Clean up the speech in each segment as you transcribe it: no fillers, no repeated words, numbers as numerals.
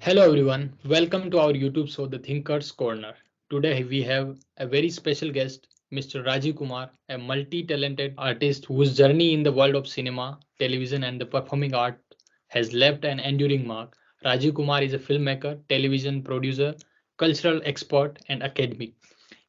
Hello everyone, welcome to our YouTube show The Thinker's Corner. Today we have a very special guest, Mr. Rajiv Kumar, a multi-talented artist whose journey in the world of cinema, television and the performing art has left an enduring mark. Rajiv Kumar is a filmmaker, television producer, cultural expert and academic.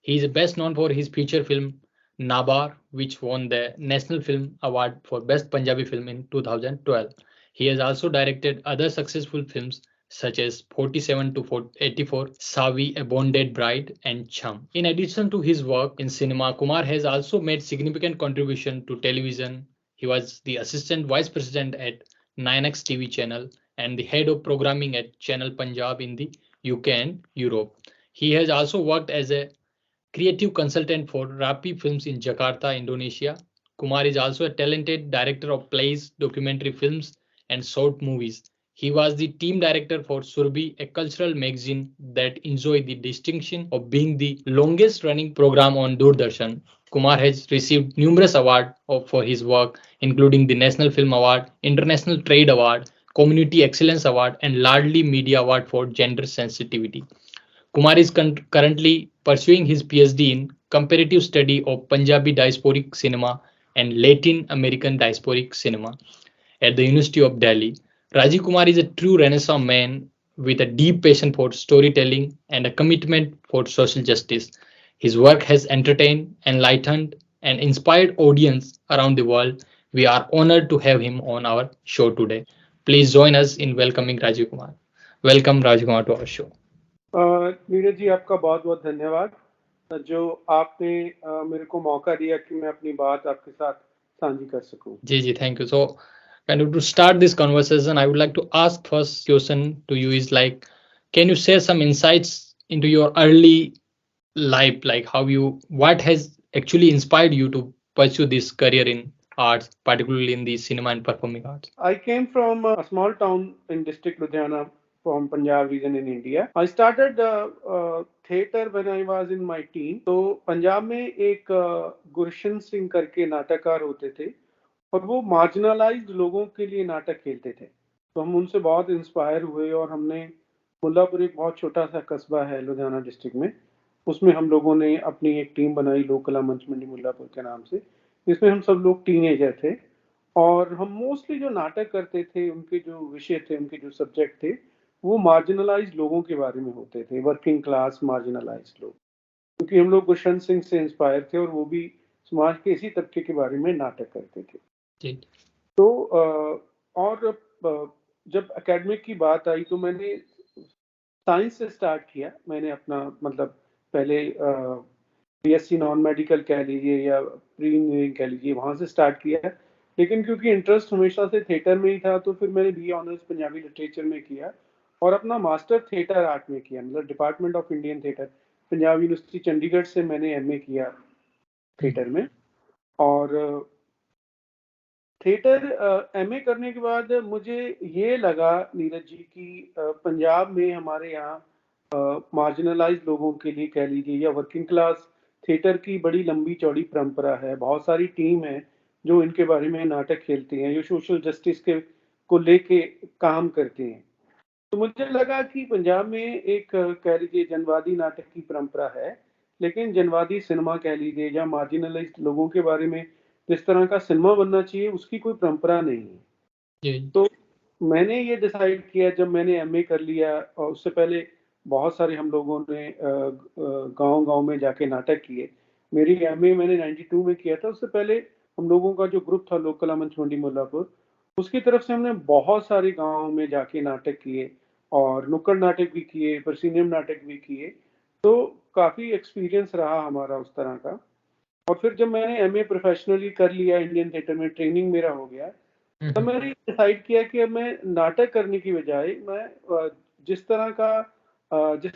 He is best known for his feature film Nabar, which won the National Film Award for Best Punjabi Film in 2012. He has also directed other successful films such as 47 to 84, Savi, A Bonded Bride, and Chum. In addition to his work in cinema, Kumar has also made significant contribution to television. He was the assistant vice president at 9X TV channel and the head of programming at Channel Punjab in the UK and Europe. He has also worked as a creative consultant for Rapi Films in Jakarta, Indonesia. Kumar is also a talented director of plays, documentary films, and short movies. He was the team director for Surbi, a cultural magazine that enjoyed the distinction of being the longest running program on Doordarshan. Kumar has received numerous awards for his work, including the National Film Award, International Trade Award, Community Excellence Award, and Lardli Media Award for Gender Sensitivity. Kumar is currently pursuing his PhD in comparative study of Punjabi diasporic cinema and Latin American diasporic cinema at the University of Delhi. Rajiv Kumar is a true Renaissance man with a deep passion for storytelling and a commitment for social justice. His work has entertained, enlightened, and inspired audience around the world. We are honored to have him on our show today. Please join us in welcoming Rajiv Kumar. Welcome Rajiv Kumar to our show. Neeraj ji आपका बहुत बहुत धन्यवाद जो आपने मेरे को मौका दिया कि मैं अपनी बात आपके साथ साझी कर सकूं। Ji, thank you. So, kind of to start this conversation, I would like to ask first question to you is like, can you share some insights into your early life, like what has actually inspired you to pursue this career in arts, particularly in the cinema and performing arts? I came from a small town in district Ludhiana from Punjab region in India. I started theatre when I was in my teen. तो पंजाब में एक गुरशन सिंह करके नाटककार होते थे और वो marginalised लोगों के लिए नाटक खेलते थे। तो हम उनसे बहुत इंस्पायर हुए और हमने मुल्लापुर एक बहुत छोटा सा कस्बा है लुधियाना डिस्ट्रिक्ट में, उसमें हम लोगों ने अपनी एक टीम बनाई लोक कला मंच मंडी मुल्लापुर के नाम से। इसमें हम सब लोग टीनेजर थे और हम मोस्टली जो नाटक करते थे, उनके जो विषय थे, उनके जो सब्जेक्ट थे, वो मार्जिनलाइज्ड लोगों के बारे में होते थे, वर्किंग क्लास मार्जिनलाइज्ड लोग। क्योंकि हम लोग गुरशन सिंह से इंस्पायर थे और वो भी समाज के इसी तबके के बारे में नाटक करते थे। जी, तो और जब एकेडमिक की बात आई तो मैंने साइंस से स्टार्ट किया। मैंने अपना मतलब पहले बीएससी नॉन मेडिकल कह लीजिए या प्री इंजीनियरिंग कह लीजिए, वहाँ से स्टार्ट किया। लेकिन क्योंकि इंटरेस्ट हमेशा से थिएटर में ही था तो फिर मैंने बी ऑनर्स पंजाबी लिटरेचर में किया और अपना मास्टर थिएटर आर्ट में किया, मतलब department of Indian theatre, Punjab university Chandigarh से मैंने एमए किया थिएटर में। और थिएटर एमए करने के बाद मुझे ये लगा नीरज जी कि पंजाब में हमारे यहाँ मार्जिनलाइज्ड लोगों के लिए कह लीजिए या वर्किंग क्लास थिएटर की बड़ी लंबी चौड़ी परंपरा है। बहुत सारी टीम है जो इनके बारे में नाटक खेलती हैं, जो सोशल जस्टिस के को लेके काम करते हैं। तो मुझे लगा कि पंजाब में एक कह लीजिए जनवादी नाटक की परंपरा है, लेकिन जनवादी सिनेमा कह लीजिए या मार्जिनलाइज्ड लोगों के बारे में जिस तरह का सिनेमा बनना चाहिए उसकी कोई परंपरा नहीं है। जी, तो मैंने ये डिसाइड किया जब मैंने एमए कर लिया, और उससे पहले बहुत सारे हम लोगों ने गांव-गांव में जाके नाटक किए। मेरी एमए मैंने 92 में किया था, उससे पहले हम लोगों का जो ग्रुप था लोक कला मंच मंडी मुल्लापुर, उसकी तरफ से हमने बहुत सारे गाँव में जाके नाटक किए और नुक्कड़ नाटक भी किए, proscenium नाटक भी किए। तो काफ़ी एक्सपीरियंस रहा हमारा उस तरह का। और फिर जब मैंने एमए प्रोफेशनली कर लिया, इंडियन थिएटर में ट्रेनिंग मेरा हो गया, तब मैंने डिसाइड किया कि अब मैं नाटक करने की बजाय मैं जिस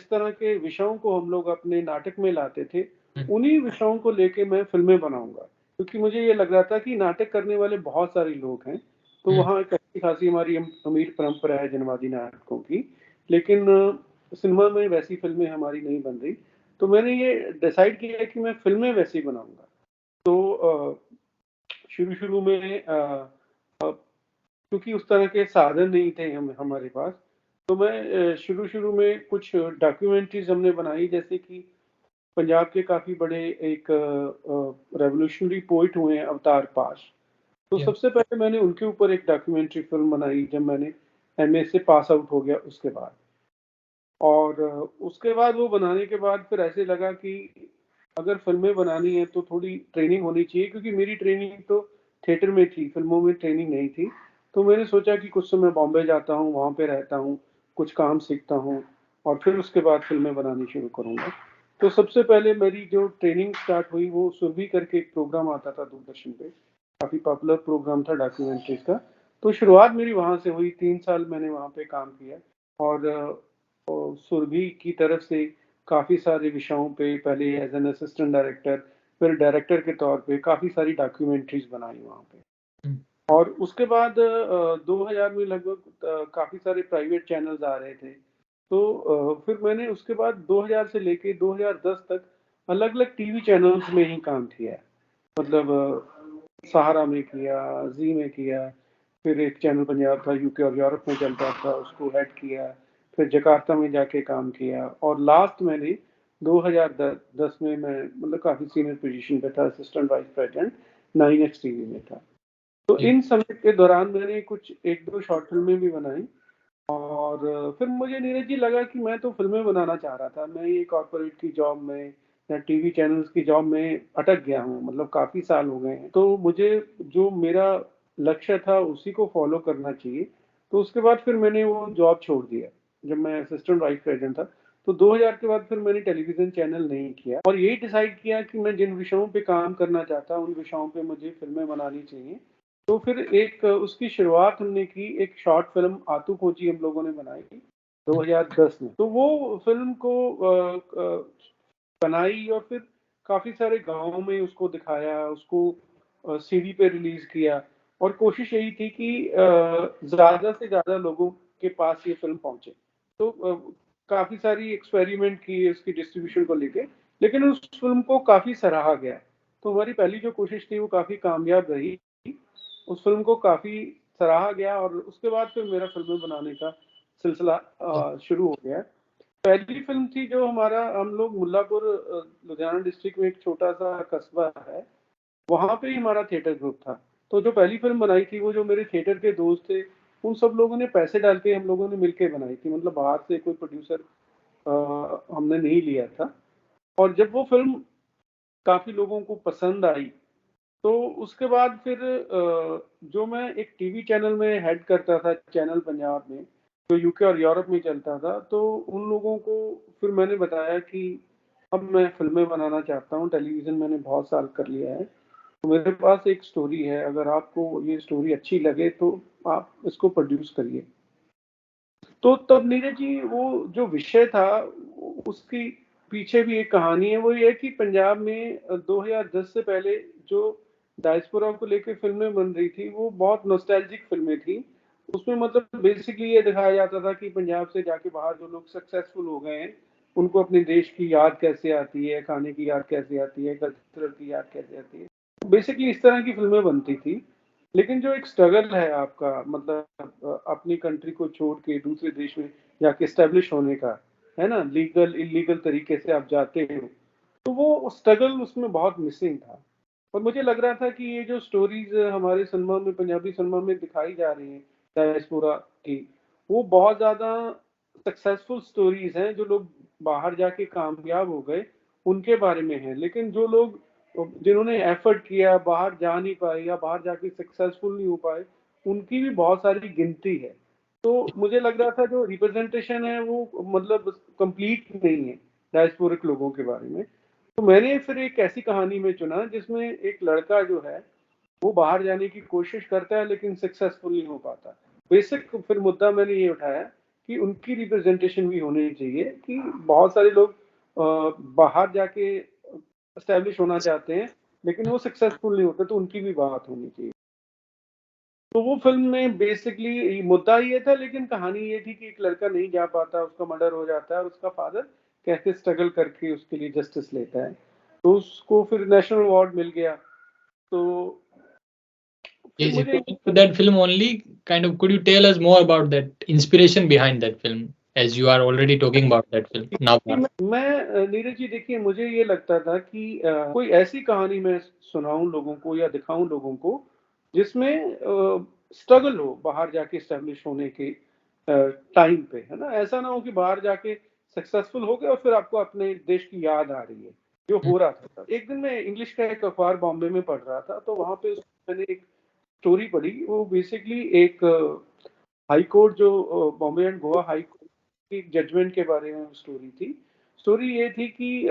तरह के विषयों को हम लोग अपने नाटक में लाते थे, उन्हीं विषयों को लेके मैं फिल्में बनाऊंगा। क्योंकि मुझे ये लग रहा था कि नाटक करने वाले बहुत सारे लोग हैं, तो वहाँ एक अच्छी खासी हमारी अमीर परंपरा है जनवादी नाटकों की, लेकिन सिनेमा में वैसी फिल्में हमारी नहीं बन रही। तो मैंने ये डिसाइड किया कि मैं फिल्में वैसी बनाऊंगा। तो शुरू-शुरू में क्योंकि उस तरह के साधन नहीं थे हमारे पास, तो मैं शुरू में कुछ डॉक्यूमेंट्रीज हमने बनाई, जैसे कि पंजाब के काफ़ी बड़े एक रेवोल्यूशनरी पोइट हुए हैं अवतार पाश। तो Yeah. सबसे पहले मैंने उनके ऊपर एक डॉक्यूमेंट्री फिल्म बनाई जब मैंने एमए से पास आउट हो गया उसके बाद। और उसके बाद वो बनाने के बाद फिर ऐसे लगा कि अगर फिल्में बनानी है तो थोड़ी ट्रेनिंग होनी चाहिए, क्योंकि मेरी ट्रेनिंग तो थिएटर में थी, फिल्मों में ट्रेनिंग नहीं थी। तो मैंने सोचा कि कुछ समय बॉम्बे जाता हूँ, वहाँ पे रहता हूँ, कुछ काम सीखता हूँ और फिर उसके बाद फिल्में बनानी शुरू करूँगा। तो सबसे पहले मेरी जो ट्रेनिंग स्टार्ट हुई वो सुरभि करके एक प्रोग्राम आता था दूरदर्शन पे, काफ़ी पॉपुलर प्रोग्राम था डॉक्यूमेंट्रीज का। तो शुरुआत मेरी वहाँ से हुई, 3 साल मैंने वहाँ पे काम किया। और सुरभि की तरफ से काफ़ी सारे विषयों पे पहले एज एन असिस्टेंट डायरेक्टर, फिर डायरेक्टर के तौर पे काफ़ी सारी डॉक्यूमेंट्रीज बनाई वहाँ पे। और उसके बाद 2000 में लगभग काफ़ी सारे प्राइवेट चैनल्स आ रहे थे। तो फिर मैंने उसके बाद 2000 से लेके 2010 तक अलग-अलग टीवी चैनल्स में ही काम किया है। मतलब सहारा में किया, ज़ी में किया, फिर एक चैनल पंजाब था यूके और यूरोप में चलता था, उसको हेड किया, फिर जकार्ता में जाके काम किया और लास्ट मैंने 2010 में मैं मतलब काफ़ी सीनियर पोजीशन पे था, assistant vice president 9X TV में था। तो Yeah. इन समय के दौरान मैंने कुछ 1-2 शॉर्ट फ़िल्में भी बनाई। और फिर मुझे नीरज जी लगा कि मैं तो फ़िल्में बनाना चाह रहा था। मैं ये कॉर्पोरेट की जॉब में या टीवी चैनल्स की जॉब में अटक गया हूँ, मतलब काफ़ी साल हो गए हैं। तो मुझे जो मेरा लक्ष्य था उसी को फ़ॉलो करना चाहिए। तो उसके बाद फिर मैंने वो जॉब छोड़ दिया। जब मैं असिस्टेंट वाइस प्रेज़िडेंट था, तो 2000 के बाद फिर मैंने टेलीविज़न चैनल नहीं किया और यही डिसाइड किया कि मैं जिन विषयों पे काम करना चाहता हूँ, उन विषयों पे मुझे फ़िल्में बनानी चाहिए। तो फिर एक उसकी शुरुआत हमने की, एक शॉर्ट फिल्म आतू खोजी हम लोगों ने बनाई 2010 में। तो वो फिल्म को बनाई और फिर काफ़ी सारे गाँव में उसको दिखाया, उसको सीडी पे रिलीज़ किया और कोशिश यही थी कि ज़्यादा से ज़्यादा लोगों के पास ये फिल्म पहुँचे। तो काफ़ी सारी एक्सपेरिमेंट किए उसकी डिस्ट्रीब्यूशन को लेके, लेकिन उस फिल्म को काफ़ी सराहा गया। तो हमारी पहली जो कोशिश थी वो काफ़ी कामयाब रही। उस फिल्म को काफ़ी सराहा गया और उसके बाद फिर मेरा फिल्में बनाने का सिलसिला शुरू हो गया। पहली फिल्म थी जो हमारा, हम लोग मुल्लापुर लुधियाना डिस्ट्रिक्ट में एक छोटा-सा कस्बा है, वहाँ पे ही हमारा थिएटर ग्रुप था। तो जो पहली फिल्म बनाई थी वो जो मेरे थिएटर के दोस्त थे, उन सब लोगों ने पैसे डाल के हम लोगों ने मिलके बनाई थी। मतलब बाहर से कोई प्रोड्यूसर हमने नहीं लिया था। और जब वो फिल्म काफ़ी लोगों को पसंद आई, तो उसके बाद फिर जो मैं एक टीवी चैनल में हेड करता था, चैनल पंजाब में, जो यूके और यूरोप में चलता था, तो उन लोगों को फिर मैंने बताया कि अब मैं फ़िल्में बनाना चाहता हूँ, टेलीविज़न मैंने बहुत साल कर लिया है, तो मेरे पास एक स्टोरी है, अगर आपको ये स्टोरी अच्छी लगे तो आप इसको प्रोड्यूस करिए। तो तब नीरज जी वो जो विषय था उसकी पीछे भी एक कहानी है। वो ये है कि पंजाब में 2010 से पहले जो डायस्पोरा को लेके फिल्में बन रही थी वो बहुत नॉस्टैल्जिक फिल्में थी। उसमें मतलब बेसिकली ये दिखाया जाता था कि पंजाब से जाके बाहर जो लोग सक्सेसफुल हो गए हैं उनको अपने देश की याद कैसे आती है, खाने की याद कैसे आती है, कल्चर की याद कैसे आती है। बेसिकली इस तरह की फिल्में बनती थी। लेकिन जो एक स्ट्रगल है आपका, मतलब अपनी कंट्री को छोड़ के दूसरे देश में जाके एस्टेब्लिश होने का, है ना? लीगल इल्लीगल तरीके से आप जाते हो, तो वो स्ट्रगल उसमें बहुत मिसिंग था। और मुझे लग रहा था कि ये जो स्टोरीज़ हमारे सिनेमा में, पंजाबी सिनेमा में दिखाई जा रही हैं डायस्पोरा की, वो बहुत ज़्यादा सक्सेसफुल स्टोरीज़ हैं, जो लोग बाहर जाके कामयाब हो गए, उनके बारे में हैं। लेकिन जो लोग जिन्होंने एफर्ट किया, बाहर जा नहीं पाए या बाहर जाके सक्सेसफुल नहीं हो पाए, उनकी भी बहुत सारी गिनती है। तो मुझे लग रहा था जो रिप्रेजेंटेशन है वो मतलब कंप्लीट नहीं है डायस्पोरिक लोगों के बारे में। तो मैंने फिर एक ऐसी कहानी में चुना जिसमें एक लड़का जो है वो बाहर जाने की कोशिश करता है लेकिन सक्सेसफुल नहीं हो पाता। बेसिक फिर मुद्दा मैंने ये उठाया कि उनकी रिप्रेजेंटेशन भी होनी चाहिए कि बहुत सारे लोग बाहर जाके एस्टेब्लिश होना चाहते हैं लेकिन वो सक्सेसफुल नहीं होते, तो उनकी भी बात होनी चाहिए। तो वो फिल्म में बेसिकली मुद्दा ये था, लेकिन कहानी ये थी कि एक लड़का नहीं जा पाता, उसका मर्डर हो जाता है और उसका फादर कैसे स्ट्रगल करके उसके लिए जस्टिस लेता है। तो उसको फिर नेशनल अवार्ड मिल गया। तो फिर Is it मुझे to that film only? kind of could you tell us more about that inspiration behind that film, as you are already talking about that film now? मैं नीरज जी देखिए, मुझे ये लगता था कि कोई ऐसी कहानी मैं सुनाऊं लोगों को या दिखाऊं लोगों को जिसमें स्ट्रगल हो बाहर जाके स्टैब्लिश होने के टाइम पे, है ना। ऐसा ना हो कि बाहर जाके सक्सेसफुल हो गए और फिर आपको अपने देश की याद आ रही है, जो हो रहा था। एक दिन मैं इंग्लिश का एक अखबार बॉम्बे में पढ़ रहा था, तो वहां पे मैंने एक स्टोरी पढ़ी। वो बेसिकली एक हाई कोर्ट, जो Bombay and Goa high court की जजमेंट के बारे में स्टोरी थी। स्टोरी ये थी कि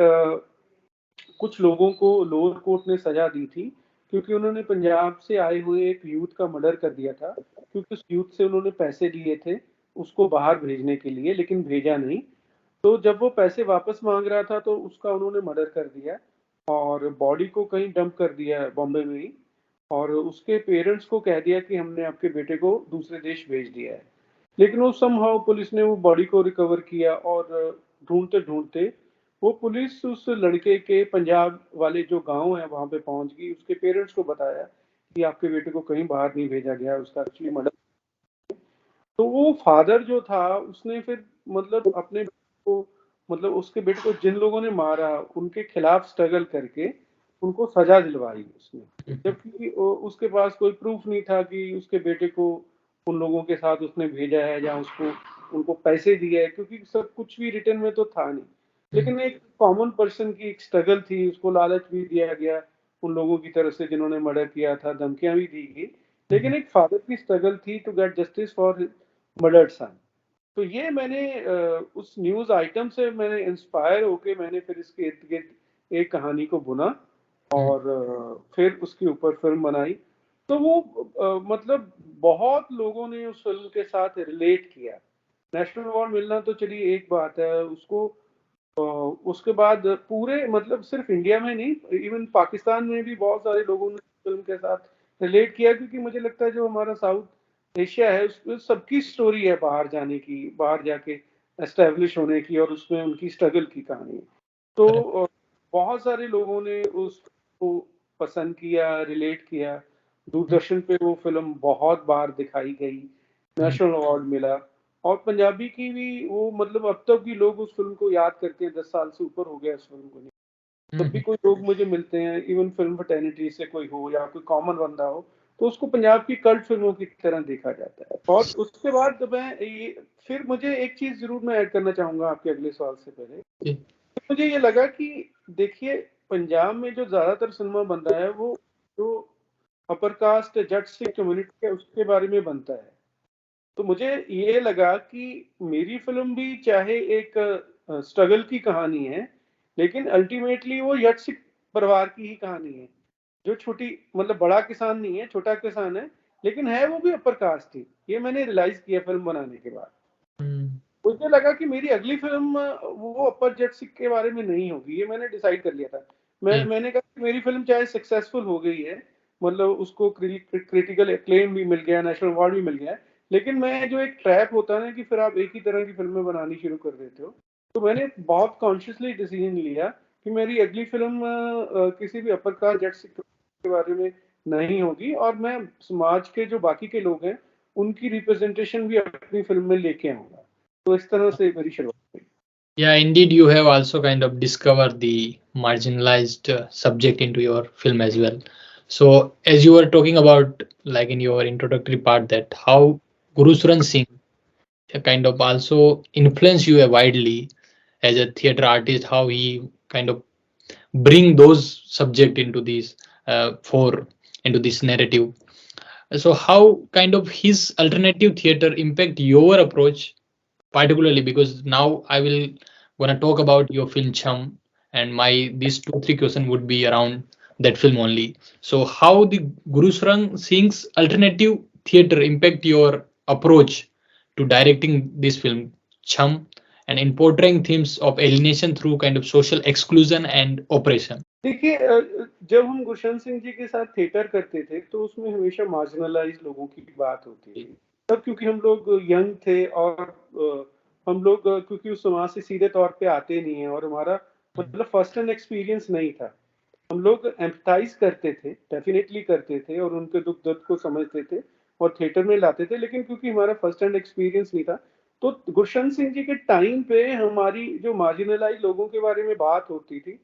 कुछ लोगों को लोअर कोर्ट ने सजा दी थी क्योंकि उन्होंने पंजाब से आए हुए एक यूथ का मर्डर कर दिया था, क्योंकि उस यूथ से उन्होंने पैसे लिए थे उसको बाहर भेजने के लिए, लेकिन भेजा नहीं। तो जब वो पैसे वापस मांग रहा था तो उसका उन्होंने मर्डर कर दिया और बॉडी को कहीं डंप कर दिया बॉम्बे में ही, और उसके पेरेंट्स को कह दिया कि हमने आपके बेटे को दूसरे देश भेज दिया है। लेकिन वो समहाउ पुलिस ने वो बॉडी को रिकवर किया और ढूंढते ढूंढते वो पुलिस उस लड़के के पंजाब वाले जो गांव है वहां पे पहुंच गई। उसके पेरेंट्स को बताया कि आपके बेटे को कहीं बाहर नहीं भेजा गया, उसका एक्चुअली मर्डर। तो वो फादर जो था उसने फिर मतलब अपने बेटे को, मतलब उसके बेटे को जिन लोगों ने मारा उनके खिलाफ स्ट्रगल करके उनको सजा दिलवाई उसने, जबकि उसके पास कोई प्रूफ नहीं था कि उसके बेटे को उन लोगों के साथ उसने भेजा है या उसको उनको पैसे दिए है, क्योंकि सब कुछ भी रिटर्न में तो था नहीं। लेकिन एक कॉमन पर्सन की एक स्ट्रगल थी, उसको लालच भी दिया गया उन लोगों की तरफ से जिन्होंने मर्डर किया था, धमकियां भी दी गई, लेकिन एक फादर की स्ट्रगल थी to get justice for murdered son. तो ये मैंने उस न्यूज आइटम से मैंने इंस्पायर होके मैंने फिर इसके इर्द गिर्द एक कहानी को बुना और फिर उसके ऊपर फिल्म बनाई। तो वो मतलब बहुत लोगों ने उस फिल्म के साथ रिलेट किया। नेशनल अवार्ड मिलना तो चलिए एक बात है, उसको उसके बाद पूरे मतलब सिर्फ इंडिया में नहीं, इवन पाकिस्तान में भी बहुत सारे लोगों ने फिल्म के साथ रिलेट किया, क्योंकि मुझे लगता है जो हमारा साउथ एशिया है उसमें सबकी स्टोरी है बाहर जाने की, बाहर जाके एस्टेब्लिश होने की, और उसमें उनकी स्ट्रगल की कहानी। तो बहुत सारे लोगों ने उसको पसंद किया, रिलेट किया। दूरदर्शन पे वो फिल्म बहुत बार दिखाई गई, नेशनल अवार्ड मिला। और पंजाबी की भी वो मतलब अब तक भी लोग उस फिल्म को याद करते हैं, 10 साल से ऊपर हो गया इस फिल्म को। तब भी कोई लोग मुझे मिलते हैं, इवन फिल्म फर्टेनिटी से कोई हो या कोई कॉमन बंदा हो, तो उसको पंजाब की कल्ट फिल्मों की तरह देखा जाता है। और उसके बाद मैं ये फिर मुझे एक चीज जरूर मैं ऐड करना चाहूंगा आपके अगले सवाल से पहले। मुझे ये लगा कि देखिए पंजाब में जो ज्यादातर सिनेमा बनता है वो जो अपर कास्ट जट सिख कम्युनिटी है उसके बारे में बनता है। तो मुझे ये लगा कि मेरी फिल्म भी चाहे एक स्ट्रगल की कहानी है, लेकिन अल्टीमेटली वो यट सिख परिवार की ही कहानी है, जो छोटी मतलब बड़ा किसान नहीं है, छोटा किसान है, लेकिन है वो भी अपर कास्ट ही। ये मैंने रियलाइज किया फिल्म बनाने के बाद। मुझे लगा कि मेरी अगली फिल्म वो अपर जट सिख के बारे में नहीं होगी, ये मैंने डिसाइड कर लिया था। मैंने कहा कि मेरी फिल्म चाहे सक्सेसफुल हो गई है, मतलब उसको क्रिटिकल एक्लेम भी मिल गया, नेशनल अवार्ड भी मिल गया, लेकिन मैं जो एक ट्रैप होता है ना कि फिर आप एक ही तरह की फिल्में बनानी शुरू कर देते हो, तो मैंने बहुत कॉन्शियसली डिसीजन लिया कि मेरी अगली फिल्म किसी भी अपर कास्ट जट सिख के बारे में नहीं होगी, और मैं समाज के जो बाकी के लोग हैं उनकी रिप्रेजेंटेशन भी अपनी फिल्म में लेके आऊंगा। तो इस तरह से मेरी शुरुआत हुई। Yeah, indeed, you have also kind of discovered the marginalized subject into your film as well. So, as you were talking about, like in your introductory part, that how Guru Suran Singh kind of also influenced you widely as a theater artist, how he kind of bring those subject into this for into this narrative. So, how kind of his alternative theater impact your approach particularly, because now I will gonna talk about your film Chum, and my these 2 3 question would be around that film only. So how the Guru Sarang Singh's alternative theater impact your approach to directing this film Chum, and in portraying themes of alienation through kind of social exclusion and oppression? देखिए जब हम गुरशन सिंह जी के साथ theatre करते थे तो उसमें हमेशा मार्जिनलाइज लोगों की बात होती थी, तब क्योंकि हम लोग यंग थे और हम लोग क्योंकि उस समाज से सीधे तौर पे आते नहीं है और हमारा मतलब फर्स्ट हैंड एक्सपीरियंस नहीं था। हम लोग एम्पथाइज करते थे, डेफिनेटली करते थे और उनके दुख दर्द को समझते थे, और थिएटर में लाते थे, लेकिन क्योंकि हमारा फर्स्ट हैंड एक्सपीरियंस नहीं था, तो गुरशरण सिंह जी के टाइम पे हमारी जो मार्जिनलाइज लोगों के बारे में बात होती थी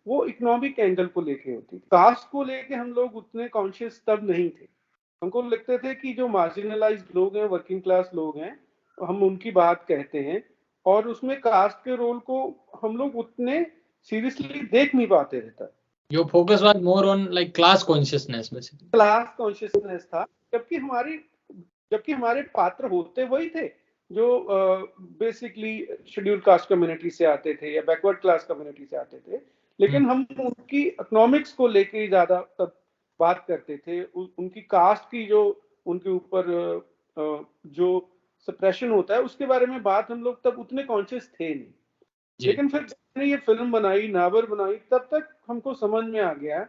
वो इकोनॉमिक एंगल को लेके होती थी। कास्ट को लेके हम लोग उतने कॉन्शियस तब नहीं थे। हमको लगते थे कि जो मार्जिनलाइज लोग हैं, वर्किंग क्लास लोग हैं, हम उनकी बात कहते हैं, और उसमें कास्ट के रोल को हम लोग उतने सीरियसली देख नहीं पाते रहता। Your focus was more on like class consciousness basically. Class consciousness था, जबकि हमारे पात्र होते वही थे जो बेसिकली शेड्यूल कास्ट कम्युनिटी से आते थे या बैकवर्ड क्लास कम्युनिटी से आते थे, लेकिन हम उनकी इकोनॉमिक्स को लेके ज्यादा तब बात करते थे। उनकी कास्ट की जो उनके ऊपर जो सप्रेशन होता है उसके बारे में बात हम लोग तब उतने कॉन्शियस थे नहीं। लेकिन फिर जब मैंने ये फिल्म बनाई, नाबर बनाई, तब तक हमको समझ में आ गया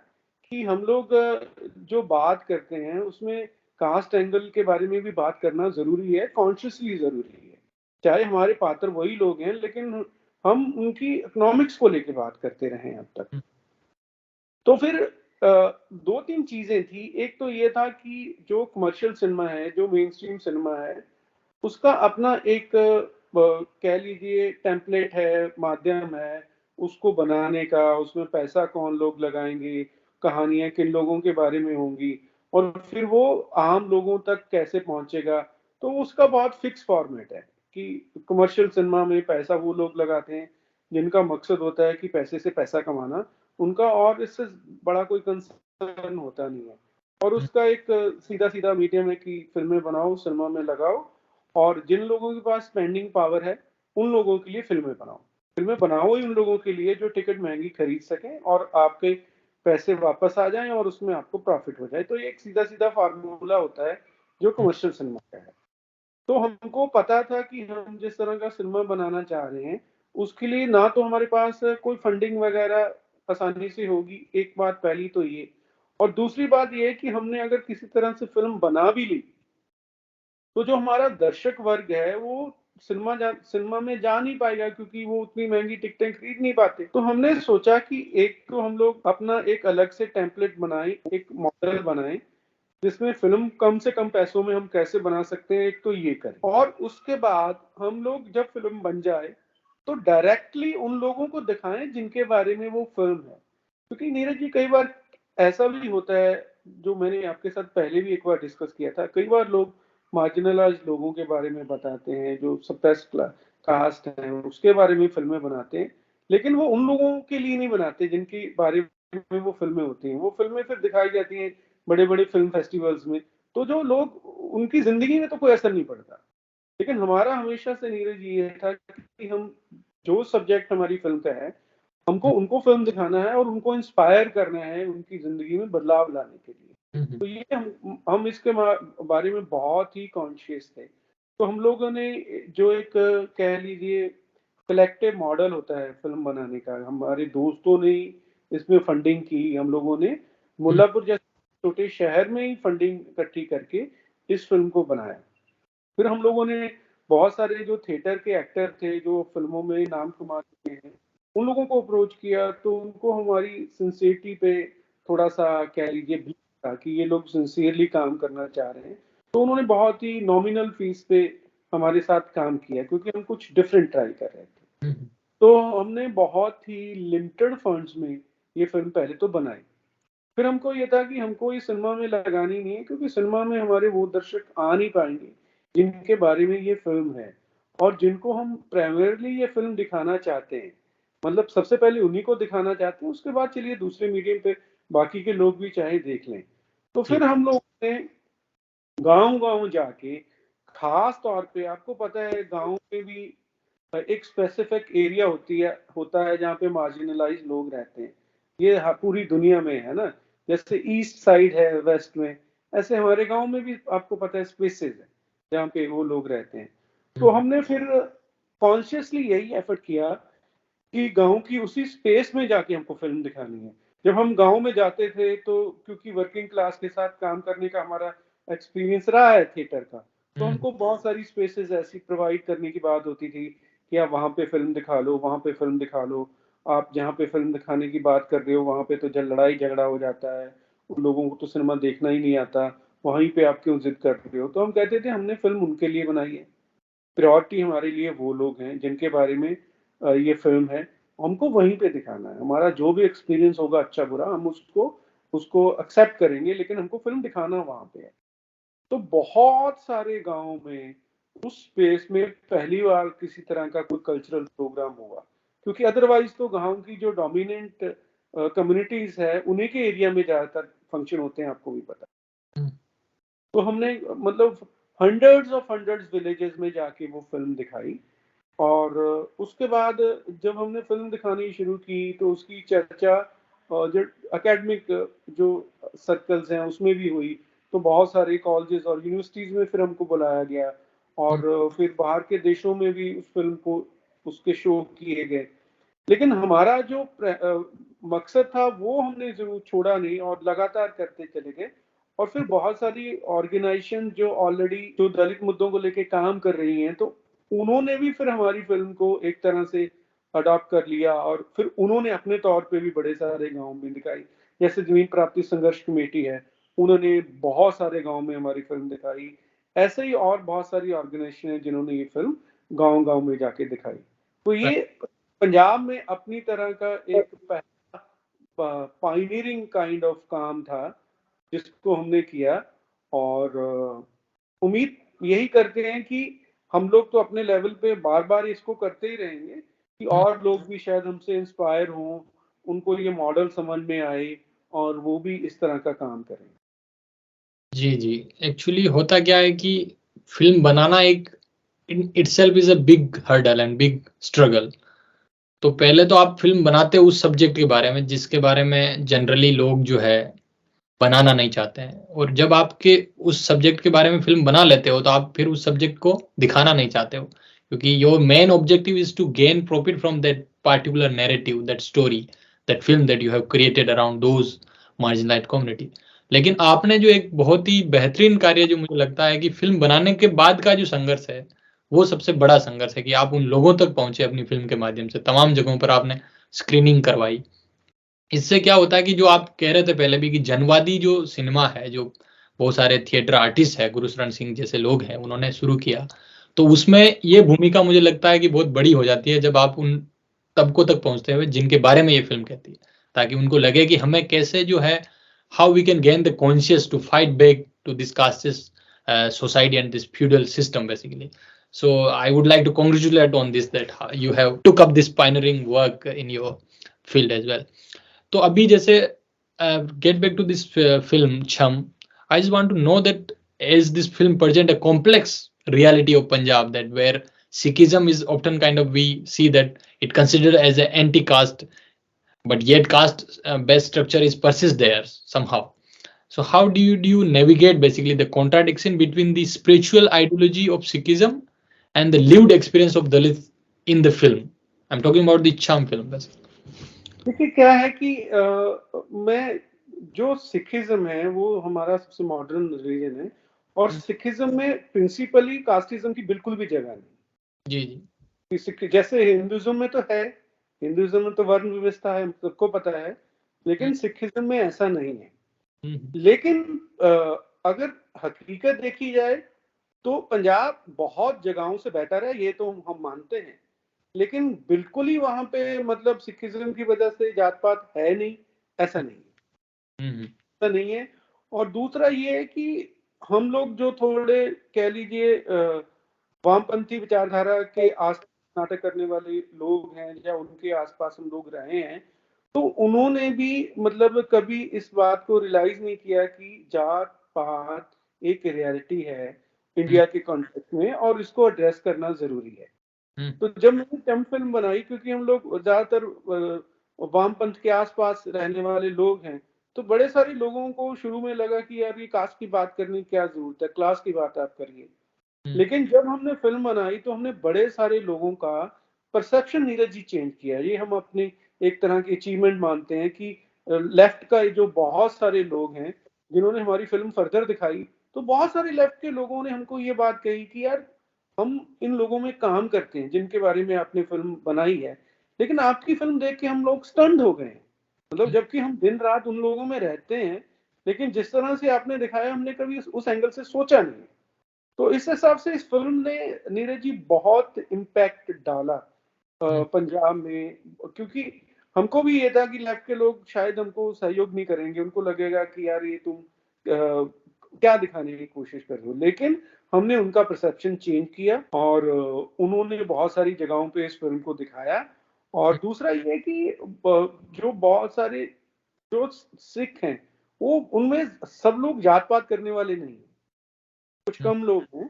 कि हम लोग जो बात करते हैं उसमें कास्ट एंगल के बारे में भी बात करना जरूरी है, कॉन्शियसली जरूरी है। चाहे हमारे पात्र वही लोग हैं, लेकिन हम उनकी इकोनॉमिक्स को लेके बात करते रहे अब तक। तो फिर दो तीन चीजें थी। एक तो ये था कि जो कमर्शियल सिनेमा है, जो मेन स्ट्रीम सिनेमा है, उसका अपना एक कह लीजिए टेम्पलेट है, माध्यम है उसको बनाने का। उसमें पैसा कौन लोग लगाएंगे, कहानियां किन लोगों के बारे में होंगी, और फिर वो आम लोगों तक कैसे पहुंचेगा। तो उसका बहुत फिक्स फॉर्मेट है कि कमर्शियल सिनेमा में पैसा वो लोग लगाते हैं जिनका मकसद होता है कि पैसे से पैसा कमाना उनका, और इससे बड़ा कोई कंसर्न होता नहीं है। और उसका एक सीधा सीधा मीडियम है कि फिल्में बनाओ, सिनेमा में लगाओ, और जिन लोगों के पास स्पेंडिंग पावर है उन लोगों के लिए फिल्में बनाओ। फिल्में बनाओ ही उन लोगों के लिए जो टिकट महंगी खरीद सकें और आपके पैसे वापस आ जाएं और उसमें आपको प्रॉफिट हो जाए। तो ये एक सीधा सीधा फार्मूला होता है जो कमर्शियल सिनेमा का है। तो हमको पता था कि हम जिस तरह का सिनेमा बनाना चाह रहे हैं उसके लिए ना तो हमारे पास कोई फंडिंग वगैरह आसानी से होगी, एक बात पहली तो ये। और दूसरी बात ये कि हमने अगर किसी तरह से फिल्म बना भी ली तो जो हमारा दर्शक वर्ग है वो सिनेमा में जा नहीं पाएगा, क्योंकि वो उतनी महंगी टिकटें खरीद नहीं पाते। तो हमने सोचा कि एक तो हम लोग अपना एक अलग से टेम्पलेट बनाएं, एक मॉडल बनाएं जिसमें फिल्म कम से कम पैसों में हम कैसे बना सकते हैं, एक तो ये करें। और उसके बाद हम लोग जब फिल्म बन जाए तो डायरेक्टली उन लोगों को दिखाएं जिनके बारे में वो फिल्म है। क्योंकि नीरज जी कई बार ऐसा भी होता है, जो मैंने आपके साथ पहले भी एक बार डिस्कस किया था, कई बार लोग मार्जिनलाइज लोगों के बारे में बताते हैं, जो सप्रेस्ड कास्ट है उसके बारे में फिल्में बनाते हैं, लेकिन वो उन लोगों के लिए नहीं बनाते जिनके बारे में वो फिल्में होती हैं। वो फिल्में फिर दिखाई जाती हैं बड़े बड़े फिल्म फेस्टिवल्स में, तो जो लोग उनकी जिंदगी में तो कोई असर नहीं पड़ता। लेकिन हमारा हमेशा से नीरज ये था कि हम जो सब्जेक्ट हमारी फिल्म का है हमको उनको फिल्म दिखाना है और उनको इंस्पायर करना है उनकी जिंदगी में बदलाव लाने के लिए। तो ये हम इसके बारे में बहुत ही कॉन्शियस थे। तो हम लोगों ने जो एक कह लीजिए कलेक्टिव मॉडल होता है फिल्म बनाने का, हमारे दोस्तों ने इसमें फंडिंग की। हम लोगों ने मुल्लापुर जैसे छोटे शहर में ही फंडिंग इकट्ठी करके इस फिल्म को बनाया। फिर हम लोगों ने बहुत सारे जो थिएटर के एक्टर थे जो फिल्मों में नाम कमा चुके हैं उन लोगों को अप्रोच किया, तो उनको हमारी सिंसियरिटी पे थोड़ा सा कह लीजिए भी था कि ये लोग सिंसियरली काम करना चाह रहे हैं। तो उन्होंने बहुत ही नॉमिनल फीस पे हमारे साथ काम किया, क्योंकि हम कुछ डिफरेंट ट्राई कर रहे थे। तो हमने बहुत ही लिमिटेड फंड्स में ये फिल्म पहले तो बनाई। फिर हमको ये था कि हमको ये सिनेमा में लगानी नहीं है, क्योंकि सिनेमा में हमारे वो दर्शक आ नहीं पाएंगे जिनके बारे में ये फिल्म है और जिनको हम प्राइमरली ये फिल्म दिखाना चाहते हैं। मतलब सबसे पहले उन्हीं को दिखाना चाहते हैं, उसके बाद चलिए दूसरे मीडियम पे बाकी के लोग भी चाहे देख लें। तो फिर हम लोग ने गांव गांव जाके, खास तौर पे आपको पता है गांव में भी एक स्पेसिफिक एरिया होता है जहाँ पे मार्जिनलाइज लोग रहते हैं। ये पूरी दुनिया में है ना, जैसे ईस्ट साइड है वेस्ट में, ऐसे हमारे गांव में भी आपको पता है स्पेसेस है जहाँ पे वो लोग रहते हैं। तो हमने फिर कॉन्शियसली यही एफर्ट किया कि गांव की उसी स्पेस में जाके हमको फिल्म दिखानी है। जब हम गांव में जाते थे तो क्योंकि वर्किंग क्लास के साथ काम करने का हमारा एक्सपीरियंस रहा है थिएटर का, तो हमको बहुत सारी स्पेसेस ऐसी प्रोवाइड करने की बात होती थी कि आप वहां पे फिल्म दिखा लो, वहां पे फिल्म दिखा लो। आप जहाँ पे फिल्म दिखाने की बात कर रहे हो वहां पे तो लड़ाई झगड़ा हो जाता है, उन लोगों को तो सिनेमा देखना ही नहीं आता, वहीं पे आप क्यों जिद कर रहे हो? तो हम कहते थे हमने फिल्म उनके लिए बनाई है, प्रायोरिटी हमारे लिए वो लोग हैं जिनके बारे में ये फिल्म है, हमको वहीं पे दिखाना है। हमारा जो भी एक्सपीरियंस होगा अच्छा बुरा, हम उसको उसको एक्सेप्ट करेंगे, लेकिन हमको फिल्म दिखाना वहां पे है। तो बहुत सारे गाँव में उस स्पेस में पहली बार किसी तरह का कोई कल्चरल प्रोग्राम हुआ, क्योंकि अदरवाइज तो गाँव की जो डोमिनेंट कम्युनिटीज है उन्हीं के एरिया में ज्यादातर फंक्शन होते हैं, आपको भी पता है। तो हमने मतलब हंड्रेड्स विलेजेस में जाके वो फिल्म दिखाई, और उसके बाद जब हमने फिल्म दिखानी शुरू की तो उसकी चर्चा जो एकेडमिक जो सर्कल्स हैं उसमें भी हुई। तो बहुत सारे कॉलेजेस और यूनिवर्सिटीज में फिर हमको बुलाया गया, और फिर बाहर के देशों में भी उस फिल्म को उसके शो किए गए। लेकिन हमारा जो मकसद था वो हमने जरूर छोड़ा नहीं, और लगातार करते चले गए। और फिर बहुत सारी ऑर्गेनाइजेशन जो ऑलरेडी जो दलित मुद्दों को लेके काम कर रही हैं, तो उन्होंने भी फिर हमारी फिल्म को एक तरह से अडॉप्ट कर लिया, और फिर उन्होंने अपने तौर पे भी बड़े सारे गांव में दिखाई। जैसे जमीन प्राप्ति संघर्ष कमेटी है, उन्होंने बहुत सारे गांव में हमारी फिल्म दिखाई। ऐसे ही और बहुत सारी ऑर्गेनाइजेशन है जिन्होंने ये फिल्म गांव गांव में जाके दिखाई। तो ये पंजाब में अपनी तरह का एक पहला पायनियरिंग काइंड ऑफ काम था जिसको हमने किया। और उम्मीद यही करते हैं कि हम लोग तो अपने लेवल पे बार बार इसको करते ही रहेंगे, कि और लोग भी शायद हमसे इंस्पायर हों, उनको ये मॉडल समझ में आए, और वो भी इस तरह का काम करें। जी जी, एक्चुअली होता क्या है कि फिल्म बनाना एक in itself is a big hurdle and big struggle. तो पहले तो आप फिल्म बनाते हो उस सब्जेक्ट के बारे में जिसके बारे में जनरली लोग जो है बनाना नहीं चाहते हैं, और जब आपके उस सब्जेक्ट के बारे में फिल्म बना लेते हो तो आप फिर उस सब्जेक्ट को दिखाना नहीं चाहते हो, क्योंकि your main objective is to gain profit from that particular narrative, that story, that film that you have created around those marginalized community. लेकिन आपने जो एक बहुत ही बेहतरीन कार्य जो मुझे लगता है कि फिल्म बनाने के बाद का जो संघर्ष है वो सबसे बड़ा संघर्ष है, कि आप उन लोगों तक पहुंचे अपनी फिल्म के माध्यम से, तमाम जगहों पर आपने स्क्रीनिंग करवाई। इससे क्या होता है कि जो आप कह रहे थे पहले भी कि जनवादी जो सिनेमा है, जो बहुत सारे थिएटर आर्टिस्ट है, गुरुशरण सिंह जैसे लोग हैं उन्होंने शुरू किया, तो उसमें ये भूमिका मुझे लगता है कि बहुत बड़ी हो जाती है जब आप उन तबकों तक पहुंचते हुए जिनके बारे में ये फिल्म कहती है, ताकि उनको लगे कि हमें कैसे जो है how we can gain the conscious to fight back to this castist society and this feudal system basically. So I would like to congratulate on this, that you have took up this pioneering work in your field as well. तो अभी जैसे get back to this film Chham, I just want to know that as this film present a complex reality of Punjab, that where Sikhism is often kind of, we see that it considered as an anti-caste, but yet caste based structure is persist there somehow. So how do you navigate basically the contradiction between the spiritual ideology of Sikhism and the lived experience of Dalit in the film? I'm talking about the Cham film basically. देखिए क्या है कि मैं जो Sikhism है वो हमारा सबसे मॉडर्न रिलीजन है, और सिखिज्म में प्रिंसिपली कास्टिज्म की बिल्कुल भी जगह नहीं। जी जी। सिख जैसे हिंदुज्म में तो है, हिंदुज्म में तो वर्ण व्यवस्था है, सबको पता है, लेकिन सिखिज्म में ऐसा नहीं है। लेकिन अगर हकीकत देखी जाए तो पंजाब बहुत जगहों से बेहतर है, ये तो हम मानते हैं, लेकिन बिल्कुल ही वहां पे मतलब सिखिज्म की वजह से जात पात है नहीं, ऐसा नहीं है। ऐसा नहीं है। और दूसरा ये है कि हम लोग जो थोड़े कह लीजिए वामपंथी विचारधारा के आस नाटक करने वाले लोग हैं, या उनके आसपास हम लोग रहे हैं, तो उन्होंने भी मतलब कभी इस बात को रियलाइज नहीं किया कि जात पात एक रियलिटी है इंडिया के कॉन्टेक्स्ट में, और इसको एड्रेस करना जरूरी है। तो जब मैंने चम फिल्म बनाई, क्योंकि हम लोग ज्यादातर वामपंथ के आसपास रहने वाले लोग हैं, तो बड़े सारे लोगों को शुरू में लगा कि यार ये कास्ट की बात करने की क्या जरूरत है, क्लास की बात आप करिए। लेकिन जब हमने फिल्म बनाई तो हमने बड़े सारे लोगों का परसेप्शन नीरज जी चेंज किया। ये हम अपनी एक तरह की अचीवमेंट मानते हैं कि लेफ्ट का जो बहुत सारे लोग हैं जिन्होंने हमारी फिल्म फर्दर दिखाई, तो बहुत सारे लेफ्ट के लोगों ने हमको ये बात कही कि यार हम इन लोगों में काम करते हैं जिनके बारे में आपने फिल्म बनाई है, लेकिन आपकी फिल्म देख के हम लोग स्टन्ड हो गए। मतलब जबकि हम दिन रात उन लोगों में रहते हैं, लेकिन जिस तरह से आपने दिखाया हमने कभी उस एंगल से सोचा नहीं। तो इस हिसाब से इस फिल्म ने नीरज जी बहुत इम्पैक्ट डाला पंजाब में, क्योंकि हमको भी ये था कि लेफ्ट के लोग शायद हमको सहयोग नहीं करेंगे, उनको लगेगा कि यार ये तुम क्या दिखाने की कोशिश कर रहे हो। लेकिन हमने उनका परसेप्शन चेंज किया और उन्होंने बहुत सारी जगहों पे इस फिल्म को दिखाया। और दूसरा ये कि जो बहुत सारे जो सिख हैं वो उनमें सब लोग जात पात करने वाले नहीं हैं, कुछ कम लोग हैं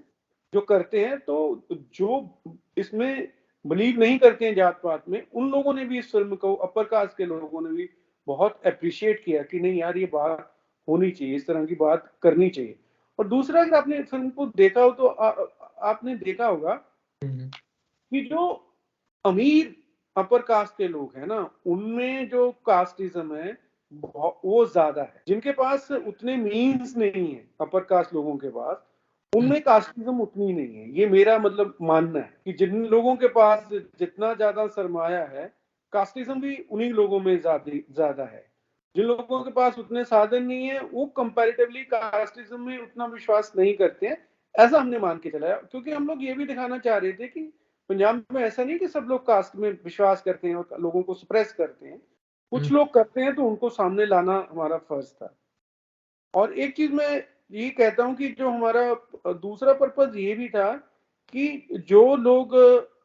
जो करते हैं। तो जो इसमें बिलीव नहीं करते हैं जात पात में, उन लोगों ने भी इस फिल्म को, अपर कास्ट के लोगों ने भी बहुत अप्रिशिएट किया कि नहीं यार ये बात होनी चाहिए, इस तरह की बात करनी चाहिए। और दूसरा अगर आपने फिल्म को देखा हो तो आपने देखा होगा कि जो अमीर अपर कास्ट के लोग हैं ना, उनमें जो कास्टिज्म है वो ज्यादा है। जिनके पास उतने मीन्स नहीं है अपर कास्ट लोगों के पास, उनमें कास्टिज्म उतनी नहीं है। ये मेरा मतलब मानना है कि जिन लोगों के पास जितना ज्यादा सरमाया है, कास्टिज्म भी उन्हीं लोगों में ज्यादा है। जिन लोगों के पास उतने साधन नहीं है वो कंपैरेटिवली कास्टिज्म में उतना विश्वास नहीं करते हैं, ऐसा हमने मान के चलाया। क्योंकि हम लोग ये भी दिखाना चाह रहे थे कि पंजाब में ऐसा नहीं कि सब लोग कास्ट में विश्वास करते हैं और लोगों को सप्रेस करते हैं, कुछ लोग करते हैं, तो उनको सामने लाना हमारा फर्ज था। और एक चीज मैं ये कहता हूं कि जो हमारा दूसरा पर्पज ये भी था कि जो लोग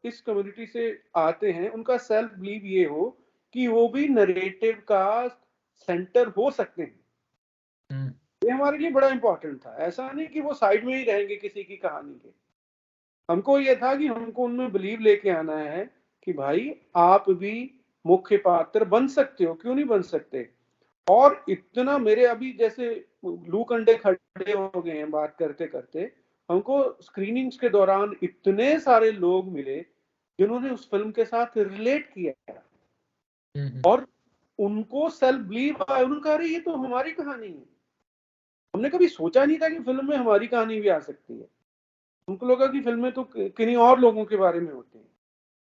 इस कम्युनिटी से आते हैं उनका सेल्फ बिलीव ये हो कि वो भी नरेटिव का सेंटर हो सकते हैं। ये हमारे लिए बड़ा इंपॉर्टेंट था। ऐसा नहीं कि वो साइड में ही रहेंगे किसी की कहानी के। हमको ये था कि हमको उनमें बिलीव लेके आना है कि भाई आप भी मुख्य पात्र बन सकते हो, क्यों नहीं बन सकते। और इतना मेरे अभी जैसे लू कंडे खड़े हो गए हैं बात करते करते, हमको स्क्रीनिंग्स के दौरान इतने सारे लोग मिले जिन्होंने उस फिल्म के साथ रिलेट किया और उनको सेल्फ बिलीव आया। उन्होंने कहा ये तो हमारी कहानी है, हमने कभी सोचा नहीं था कि फिल्म में हमारी कहानी भी आ सकती है। उनको लगा कि फिल्में तो किन्हीं और लोगों के बारे में होती हैं,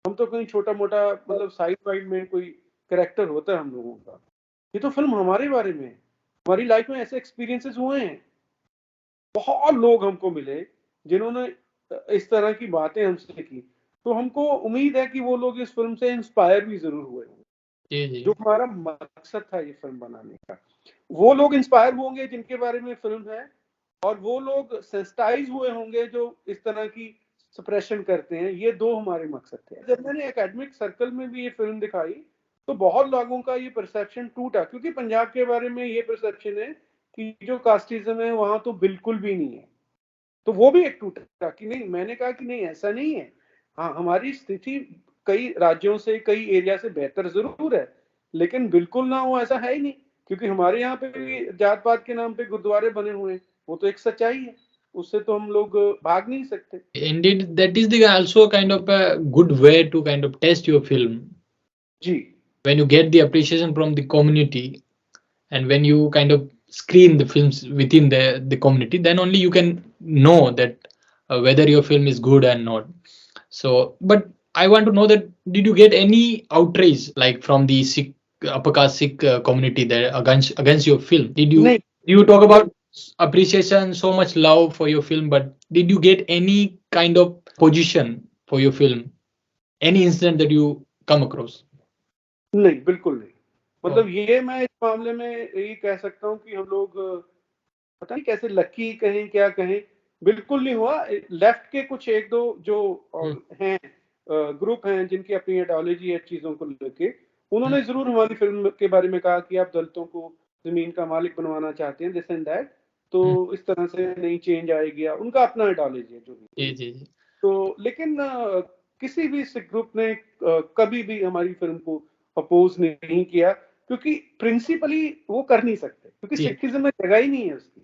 हम तो कहीं छोटा मोटा मतलब साइड वाइड में कोई कैरेक्टर होता है हम लोगों का। ये तो फिल्म हमारे बारे में है, हमारी लाइफ में ऐसे एक्सपीरियंसेस हुए हैं। बहुत लोग हमको मिले जिन्होंने इस तरह की बातें हमसे की। तो हमको उम्मीद है कि वो लोग इस फिल्म से इंस्पायर भी जरूर हुए होंगे। जो हमारा मकसद था ये फिल्म बनाने का, वो लोग इंस्पायर होंगे जिनके बारे में फिल्म है, और वो लोग सेंसिटाइज हुए होंगे जो इस तरह की सप्रेशन करते हैं। ये दो हमारे मकसद थे। जब मैंने एकेडमिक सर्कल में भी ये फिल्म दिखाई तो बहुत लोगों का ये परसेप्शन टूटा, क्योंकि पंजाब के बारे में ये परसेप्शन है कि जो कास्टिज्म है वहां तो बिल्कुल भी नहीं है। तो वो भी एक टूटा कि नहीं, मैंने कहा कि नहीं ऐसा नहीं है। हाँ, हमारी स्थिति कई राज्यों से, कई एरिया से बेहतर जरूर है, लेकिन बिल्कुल ना हो ऐसा है ही नहीं। क्योंकि हमारे यहाँ पे भी जात पात के नाम पे गुरुद्वारे बने हुए हैं, वो तो एक सच्चाई है, उससे तो हम लोग भाग नहीं सकते। Indeed, that is the also kind of a good way to kind of test your film. Ji, When you get the appreciation from the community, and when you kind of screen the films within the community, then only you can know that whether your film is good and not. So, but I want to know that did you get any outrage like from the Sikh upper caste Sikh community there against your film? Did you talk about appreciation, so much love for your film, but did you get any kind of position for your film? Any incident that you come across? नहीं, बिल्कुल नहीं। मतलब ये मैं इस मामले में यही कह सकता हूँ कि हम लोग पता नहीं कैसे लकी कहें क्या कहें, बिल्कुल नहीं हुआ। लेफ्ट के कुछ एक दो जो हैं ग्रुप हैं जिनकी अपनी आइडियोलॉजी है चीजों को लेके, उन्होंने जरूर हमारी फिल्म के बारे में कहा कि आप दलितों को जमीन का मालिक बनवाना चाहते हैं, दिस एंड दैट, तो इस तरह से नहीं चेंज आएगी। उनका अपना आइडियोलॉजी है जो भी। जी। तो लेकिन किसी भी सिख ग्रुप ने कभी भी हमारी फिल्म को अपोज नहीं किया, क्योंकि प्रिंसिपली वो कर नहीं सकते, क्योंकि सिखिज्म में जगह ही नहीं है उसकी।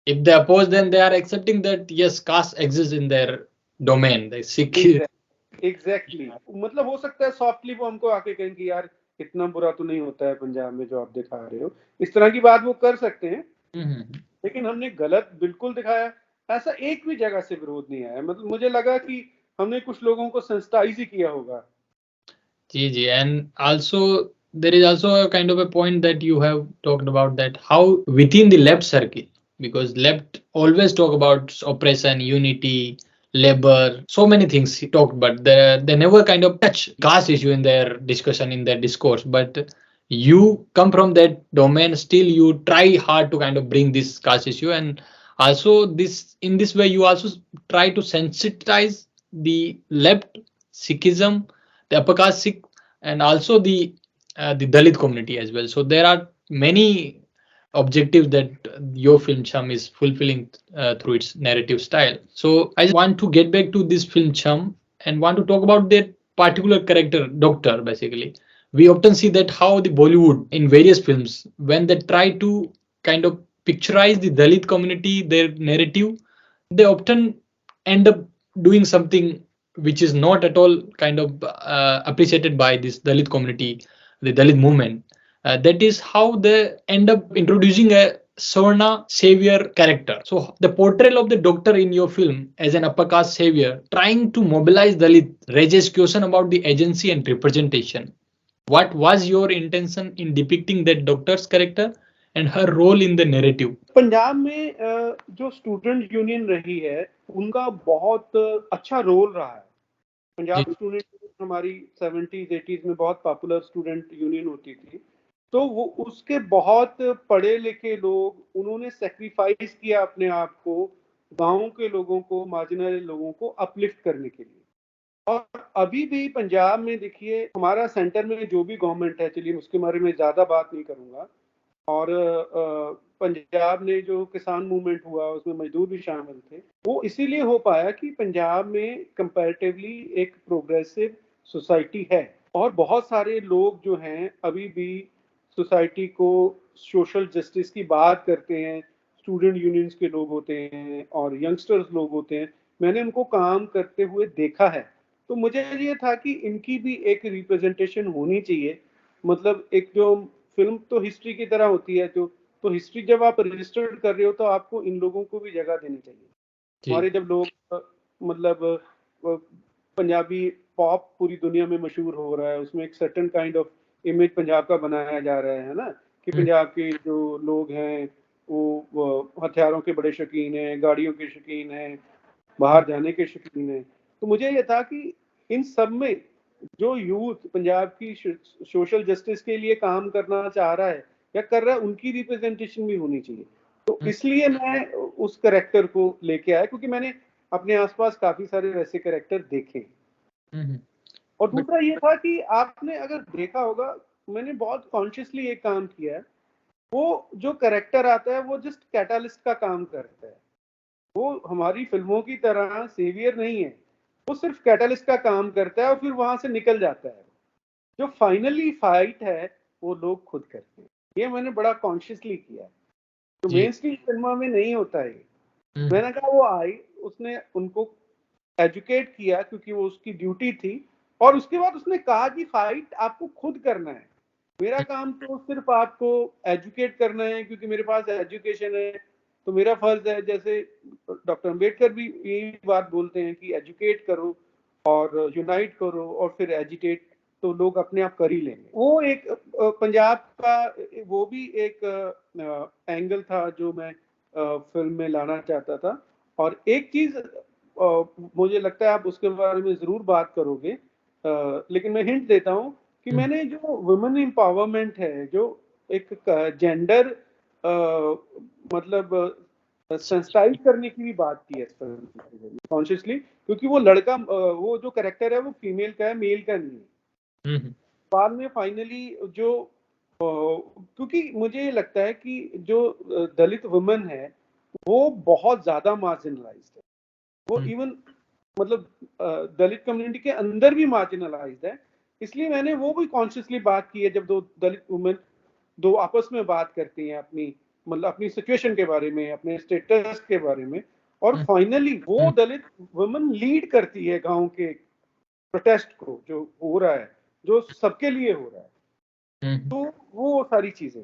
If they oppose, then they are accepting that yes, caste exists in their domain. The Sikh. Exactly. मतलब हो सकता है सॉफ्टली वो हमको आके कहें कि यार इतना बुरा तो नहीं होता है पंजाब में जो आप दिखा रहे हो, इस तरह की बात वो कर सकते हैं। लेकिन हमने गलत बिल्कुल दिखाया, ऐसा एक भी जगह से विरोध नहीं आया। मतलब मुझे लगा कि हमने कुछ लोगों को सेंसिटाइज ही किया होगा। जी, and also there is also a kind of a point that you have talked about, that how within the left circle, because left always talk about oppression, unity, labor, so many things he talked, but they never kind of touch caste issue in their discussion, in their discourse. But you come from that domain, still you try hard to kind of bring this caste issue, and also this, in this way you also try to sensitize the left Sikhism, the upper caste Sikh, and also the Dalit community as well. So there are many objectives that your film Chum is fulfilling through its narrative style. So I want to get back to this film Chum and want to talk about that particular character, Doctor. Basically, we often see that how the Bollywood in various films, when they try to kind of picturize the Dalit community, their narrative, they often end up doing something which is not at all kind of appreciated by this Dalit community, the Dalit movement. That is how they end up introducing a Savarna savior character. So the portrayal of the Doctor in your film as an upper caste savior, trying to mobilize Dalit, raises question about the agency and representation. What was your intention in depicting that Doctor's character and her role in the narrative? Punjab में जो student union रही है उनका बहुत अच्छा role रहा है। Punjab student हमारी 70s 80s में बहुत पॉपुलर स्टूडेंट यूनियन होती थी, तो वो उसके बहुत पढ़े लिखे लोग उन्होंने सेक्रीफाइस किया अपने आप को गांव के लोगों को, मार्जिनल लोगों को अपलिफ्ट करने के लिए। और अभी भी पंजाब में देखिए हमारा सेंटर में जो भी गवर्नमेंट है, चलिए उसके बारे में ज़्यादा बात नहीं करूँगा, और पंजाब ने जो किसान मूवमेंट हुआ उसमें मजदूर भी शामिल थे, वो इसीलिए हो पाया कि पंजाब में कंपैरेटिवली एक प्रोग्रेसिव सोसाइटी है और बहुत सारे लोग जो हैं अभी भी सोसाइटी को सोशल जस्टिस की बात करते हैं। स्टूडेंट यूनियंस के लोग होते हैं और यंगस्टर्स लोग होते हैं, मैंने उनको काम करते हुए देखा है। तो मुझे ये था कि इनकी भी एक रिप्रेजेंटेशन होनी चाहिए। मतलब एक जो फिल्म तो हिस्ट्री की तरह होती है, तो हिस्ट्री जब आप रजिस्टर्ड कर रहे हो तो आपको इन लोगों को भी जगह देनी चाहिए। हमारे जब लोग मतलब पंजाबी पॉप पूरी दुनिया में मशहूर हो रहा है, उसमें एक certain kind of image Punjab का बनाया जा रहा है ना, कि पंजाब के जो लोग हैं वो हथियारों के बड़े शौकीन हैं, गाड़ियों के शौकीन हैं, बाहर जाने के शौकीन हैं। तो मुझे ये था कि इन सब में जो यूथ पंजाब की सोशल जस्टिस के लिए काम करना चाह रहा है या कर रहा है, उनकी रिप्रेजेंटेशन भी होनी चाहिए। तो इसलिए मैं उस कैरेक्टर को लेके आया, क्योंकि मैंने अपने आसपास काफी सारे वैसे कैरेक्टर देखे। और दूसरा ये था कि आपने अगर देखा होगा, मैंने बहुत कॉन्शियसली एक काम किया है, वो जो कैरेक्टर आता है वो जस्ट कैटालिस्ट का काम करता है। वो हमारी फिल्मों की तरह सेवियर नहीं है, वो सिर्फ कैटालिस्ट का काम करता है और फिर वहां से निकल जाता है। जो फाइनली फाइट है वो लोग खुद करते हैं। ये मैंने बड़ा कॉन्शियसली किया है, तो मेन स्ट्रीम फिल्मों में नहीं होता है। मैंने कहा वो आई, उसने उनको एजुकेट किया क्योंकि वो उसकी ड्यूटी थी, और उसके बाद उसने कहा कि फाइट आपको खुद करना है। मेरा काम तो सिर्फ आपको एजुकेट करना है, क्योंकि मेरे पास एजुकेशन है, तो मेरा फर्ज है। जैसे डॉक्टर अंबेडकर भी यही बात बोलते हैं कि एजुकेट करो और यूनाइट करो और फिर एजिटेट, तो लोग अपने आप कर ही लेंगे। वो एक पंजाब का वो भी एक एंगल था जो मैं फिल्म में लाना चाहता था। और एक चीज मुझे लगता है आप उसके बारे में जरूर बात करोगे, लेकिन मैं हिंट देता हूँ कि मैंने जो वुमेन एम्पावरमेंट है, जो एक जेंडर मतलब सेंसिटाइज करने की भी बात की है इस फिल्म कॉन्शियसली, क्योंकि वो लड़का वो जो कैरेक्टर है वो फीमेल का है, मेल का नहीं है। बाद में फाइनली जो क्योंकि मुझे लगता है कि जो दलित वुमेन है वो बहुत ज्यादा मार्जिनलाइज्ड है। वो इवन मतलब दलित कम्युनिटी के अंदर भी मार्जिनलाइज्ड है। इसलिए मैंने वो भी कॉन्शियसली बात की है। जब दो दलित वुमेन दो आपस में बात करती हैं अपनी मतलब अपनी सिचुएशन के बारे में, अपने स्टेटस के बारे में, और फाइनली वो दलित वुमेन लीड करती है गांव के प्रोटेस्ट को जो हो रहा है, जो सबके लिए हो रहा है। तो वो सारी चीजें,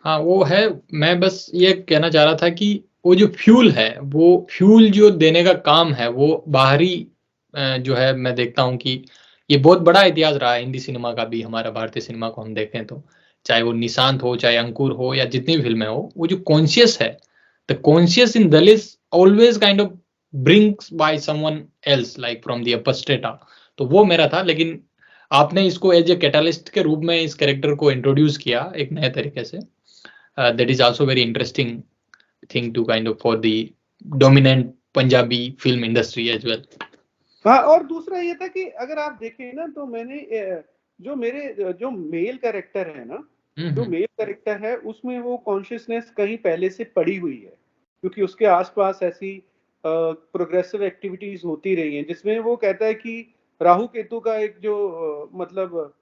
हाँ वो है। मैं बस ये कहना चाह रहा था कि वो जो फ्यूल है, वो फ्यूल जो देने का काम है वो बाहरी जो है, मैं देखता हूँ कि ये बहुत बड़ा इतिहास रहा है हिंदी सिनेमा का भी, हमारा भारतीय सिनेमा को हम देखें तो, चाहे वो निशांत हो, चाहे अंकुर हो, या जितनी भी फिल्में हो, वो जो कॉन्शियस है, the conscious in Dalit always kind of brings by someone else like from the upper strata. तो वो मेरा था, लेकिन आपने इसको एज ए कैटलिस्ट के रूप में इस कैरेक्टर को इंट्रोड्यूस किया एक नए तरीके से, that is also very interesting thing to kind of for the dominant Punjabi film industry as well. हाँ, और दूसरा ये था कि अगर आप देखें ना तो मैंने जो मेरे जो मेल कैरेक्टर है ना, जो मेल कैरेक्टर है उसमें वो कॉन्शियसनेस कहीं पहले से पड़ी हुई है, क्योंकि उसके आसपास ऐसी प्रोग्रेसिव एक्टिविटीज होती रही हैं जिसमें वो कहता है कि राहु केतु का एक जो मतलब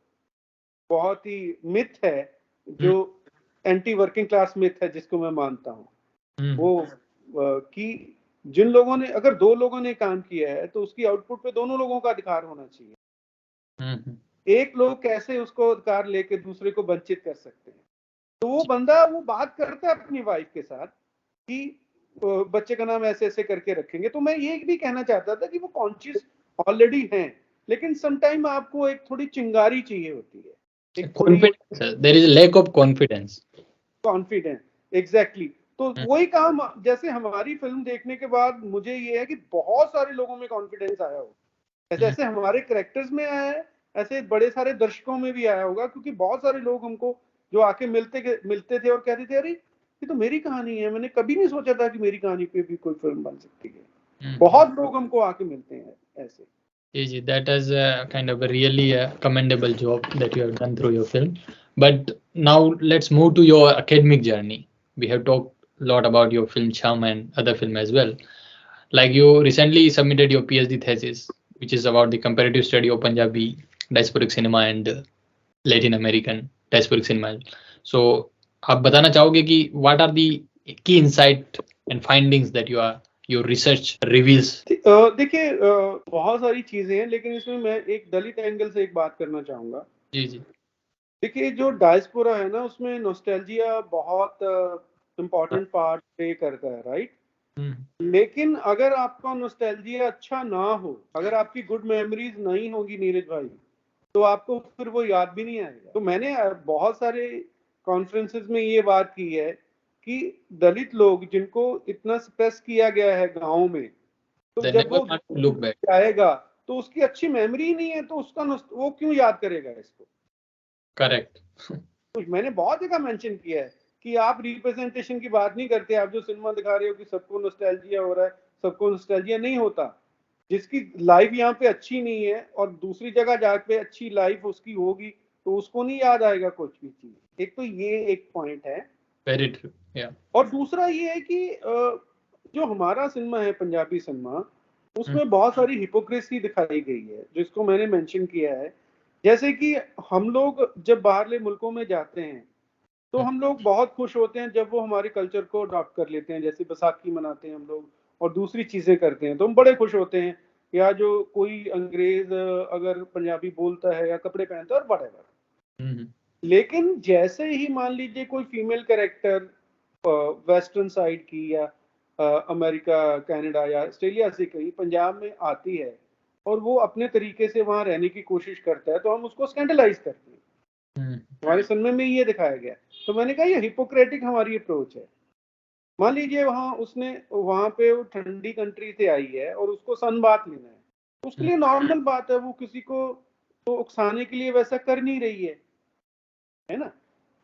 बहुत ही मिथ है, जो एंटी वर्किंग क्लास मिथ है, जिसको मैं मानता हूँ वो कि जिन लोगों ने, अगर दो लोगों ने काम किया है तो उसकी आउटपुट पे दोनों लोगों का अधिकार होना चाहिए। एक लोग कैसे उसको अधिकार लेके दूसरे को वंचित कर सकते हैं। तो वो बंदा वो बात करता है अपनी वाइफ के साथ कि बच्चे का नाम ऐसे ऐसे करके रखेंगे। तो मैं ये भी कहना चाहता था कि वो कॉन्शियस ऑलरेडी हैं, लेकिन समटाइम आपको एक थोड़ी चिंगारी चाहिए होती है, एक confidence, there is lack of confidence. Confidence, exactly. तो वही काम जैसे हमारी फिल्म देखने के बाद मुझे ये है कि बहुत सारे लोगों में कॉन्फिडेंस आया हो, जैसे हमारे कैरेक्टर्स में आया है, ऐसे बड़े सारे दर्शकों में भी आया होगा, क्योंकि बहुत सारे लोग हमको जो आके मिलते थे और कहते थे अरे ये तो मेरी कहानी है, मैंने कभी नहीं सोचा था कि मेरी कहानी पे भी कोई फिल्म बन सकती है। बहुत लोग हमको आके मिलते हैं ऐसे। जी, that is a kind of a really commendable job that you have done through your film. But now let's move to your academic journey. We have talked a lot about your film Chum and other film as well. Like you recently submitted your PhD thesis, which is about the comparative study of Punjabi diasporic cinema and Latin American diasporic cinema. So, आप बताना चाहोगे कि what are the key insight and findings that your research reveals? देखिए बहुत सारी चीजें हैं, लेकिन इसमें मैं एक दलित एंगल से एक बात करना चाहूंगा। जी जी। देखिए जो डायस्पोरा है ना, उसमें नॉस्टैल्जिया बहुत इम्पोर्टेंट पार्ट प्ले करता है, राइट। लेकिन अगर आपका नॉस्टैल्जिया अच्छा ना हो, अगर आपकी गुड मेमोरीज नहीं होगी नीरज भाई, तो आपको फिर वो याद भी नहीं आएगा। तो मैंने बहुत सारे कॉन्फ्रेंसेस में ये बात की है कि दलित लोग जिनको इतना सप्रेस किया गया है गाँव में, तो जब वो look back. आएगा तो उसकी अच्छी मेमोरी ही नहीं है, तो उसका वो क्यों याद करेगा इसको। करेक्ट। तो मैंने बहुत जगह मेंशन किया है कि आप रिप्रेजेंटेशन की बात नहीं करते, आप जो सिनेमा दिखा रहे हो कि सबको नॉस्टैल्जिया हो रहा है, सबको नॉस्टैल्जिया नहीं होता। जिसकी लाइफ यहाँ पे अच्छी नहीं है और दूसरी जगह जाके अच्छी लाइफ उसकी होगी, तो उसको नहीं याद आएगा कुछ भी चीज। एक तो ये एक पॉइंट है। वेरी ट्रू, या। और दूसरा ये है कि जो हमारा सिनेमा है पंजाबी सिनेमा, उसमें बहुत सारी हिपोक्रेसी दिखाई गई है, जिसको मैंने मेंशन किया है। जैसे कि हम लोग जब बाहरले मुल्कों में जाते हैं तो हम लोग बहुत खुश होते हैं जब वो हमारे कल्चर को अडॉप्ट कर लेते हैं, जैसे बैसाखी मनाते हैं हम लोग और दूसरी चीजें करते हैं, तो हम बड़े खुश होते हैं। या जो कोई अंग्रेज अगर पंजाबी बोलता है या कपड़े पहनता है और व्हाटएवर। लेकिन जैसे ही मान लीजिए कोई फीमेल कैरेक्टर वेस्टर्न साइड की या अमेरिका, कनाडा या ऑस्ट्रेलिया से कहीं पंजाब में आती है और वो अपने तरीके से वहां रहने की कोशिश करता है, तो हम उसको स्कैंडलाइज करते हैं। हमारे सिनेमा में ये दिखाया गया। तो मैंने कहा ये हिपोक्रेटिक हमारी अप्रोच है। मान लीजिए वहां पे वो ठंडी कंट्री से आई है और उसको सन बात लेना है, तो उसके लिए नॉर्मल बात है, वो किसी को तो उकसाने के लिए वैसा कर नहीं रही है ना,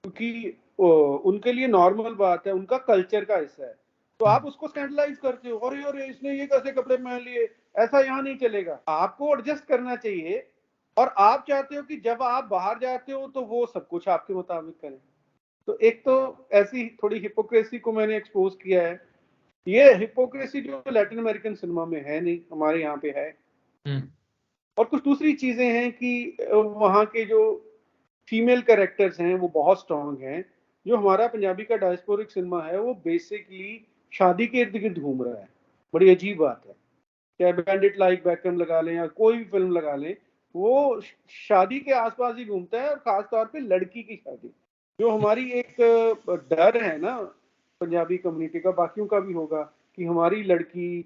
क्योंकि उनके लिए नॉर्मल बात है, उनका कल्चर का हिस्सा है। तो आप उसको स्कैंडलाइज करते हो, अरे अरे इसने ये कैसे कपड़े पहन लिए, ऐसा यहाँ नहीं चलेगा। आपको एडजस्ट करना चाहिए और आप चाहते हो कि जब आप बाहर जाते हो तो वो सब कुछ आपके मुताबिक करें। तो एक तो ऐसी थोड़ी हिपोक्रेसी को मैंने एक्सपोज किया है। ये हिपोक्रेसी जो लैटिन अमेरिकन सिनेमा में है नहीं, हमारे यहाँ पे है। और कुछ दूसरी चीजें हैं कि वहाँ के जो फीमेल कैरेक्टर्स हैं वो बहुत स्ट्रांग हैं। जो हमारा पंजाबी का डायस्पोरिक सिनेमा है वो बेसिकली शादी के इर्द गिर्द घूम रहा है। बड़ी अजीब बात है, चाहे बैंडिट लाइक बैकम लगा लें या कोई भी फिल्म लगा लें, वो शादी के आसपास ही घूमता है, और खासतौर पे लड़की की शादी। जो हमारी एक डर है ना पंजाबी कम्युनिटी का, बाकियों का भी होगा, कि हमारी लड़की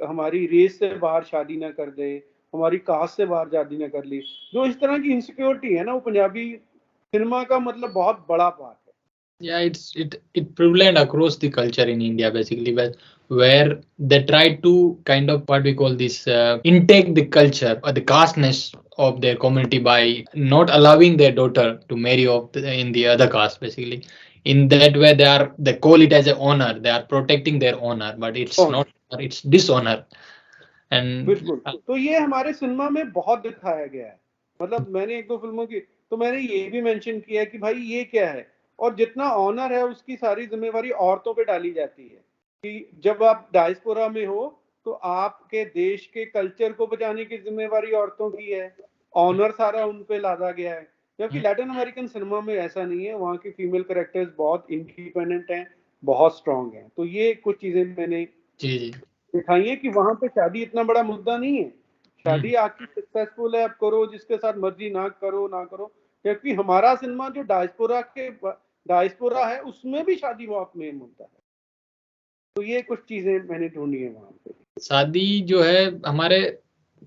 हमारी रेस से बाहर शादी ना कर दे, हमारी कास्ट से बाहर शादी ना कर ली, जो इस तरह की इनसिक्योरिटी है ना, वो पंजाबी सिनेमा का मतलब बहुत बड़ा पार्ट है। Yeah, it prevalent across the culture in India basically, where they try to kind of what we call this intake the culture or the casteness of their community by not allowing their daughter to marry in the other caste basically. In that way, they call it as a honor. They are protecting their honor, but it's और not. It's dishonor. And बिल्कुल, तो ये हमारे cinema में बहुत दिखाया गया है। मतलब मैंने एक दो फिल्मों की, तो मैंने ये भी मेंशन किया है कि भाई ये क्या है, और जितना ऑनर है उसकी सारी जिम्मेवारी औरतों पे डाली जाती है कि जब आप डायस्पोरा में हो तो आपके देश के कल्चर को बचाने की जिम्मेवारी औरतों की है, ऑनर सारा उन पे लादा गया है। जबकि लैटिन अमेरिकन सिनेमा में ऐसा नहीं है, वहाँ की फीमेल कैरेक्टर्स बहुत इंडिपेंडेंट हैं, बहुत स्ट्रांग हैं। तो ये कुछ चीजें मैंने जी जी दिखाई है कि वहां पे शादी इतना बड़ा मुद्दा नहीं है, शादी आपकी सक्सेसफुल है, आप करो, जिसके साथ मर्जी ना करो ना करो। जबकि हमारा सिनेमा जो डायस्पोरा है उसमें भी शादी बहुत मेन मुद्दा है। तो ये कुछ चीजें मैंने ढूंढी है वहां पे। शादी जो है हमारे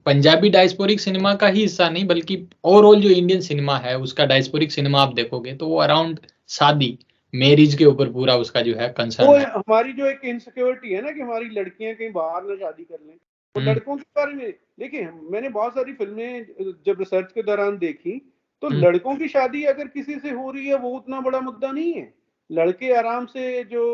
पंजाबी डायस्पोरिक सिनेमा का ही हिस्सा नहीं, बल्कि ओवरऑल जो इंडियन सिनेमा है उसका डायस्पोरिक सिनेमा आप देखोगे तो वो अराउंड शादी मैरिज के ऊपर पूरा उसका जो है वो कंसर्न है। हमारी जो एक इनसिक्योरिटी है ना कि हमारी लड़कियां कहीं बाहर ना शादी कर लें, तो लड़कों के बारे में देखिए, मैंने बहुत सारी फिल्में जब रिसर्च के दौरान देखी, तो लड़कों की शादी अगर किसी से हो रही है वो उतना बड़ा मुद्दा नहीं है। लड़के आराम से जो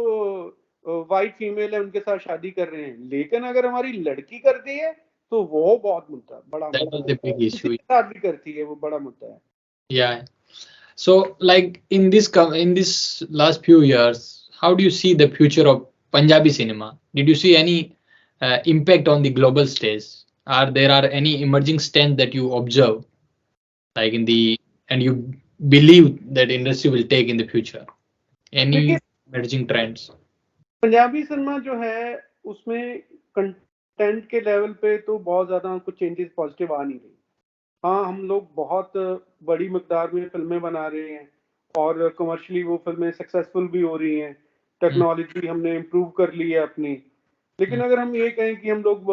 वाइट फीमेल है उनके साथ शादी कर रहे हैं, लेकिन अगर हमारी लड़की करती है तो वो बहुत मुद्दा, बड़ा दैट मुद्दा वाज है। द बिग किसी इशू। के साथ भी करती है वो बड़ा मुद्दा है। या so like in this last few years, how do you see the future of Punjabi cinema? Did you see any impact on the global stage? Are any emerging trends that you observe, like in the and you believe that industry will take in the future? Any देखिए, emerging trends? Punjabi cinema जो है उसमें content के level पे तो बहुत ज्यादा कुछ चेंजेस पॉजिटिव आ नहीं रही। हाँ, हम लोग बहुत बड़ी मिकदार में फिल्में बना रहे हैं और कमर्शियली वो फिल्में सक्सेसफुल भी हो रही हैं, टेक्नोलॉजी हमने इम्प्रूव कर ली है अपनी। लेकिन अगर हम ये कहें कि हम लोग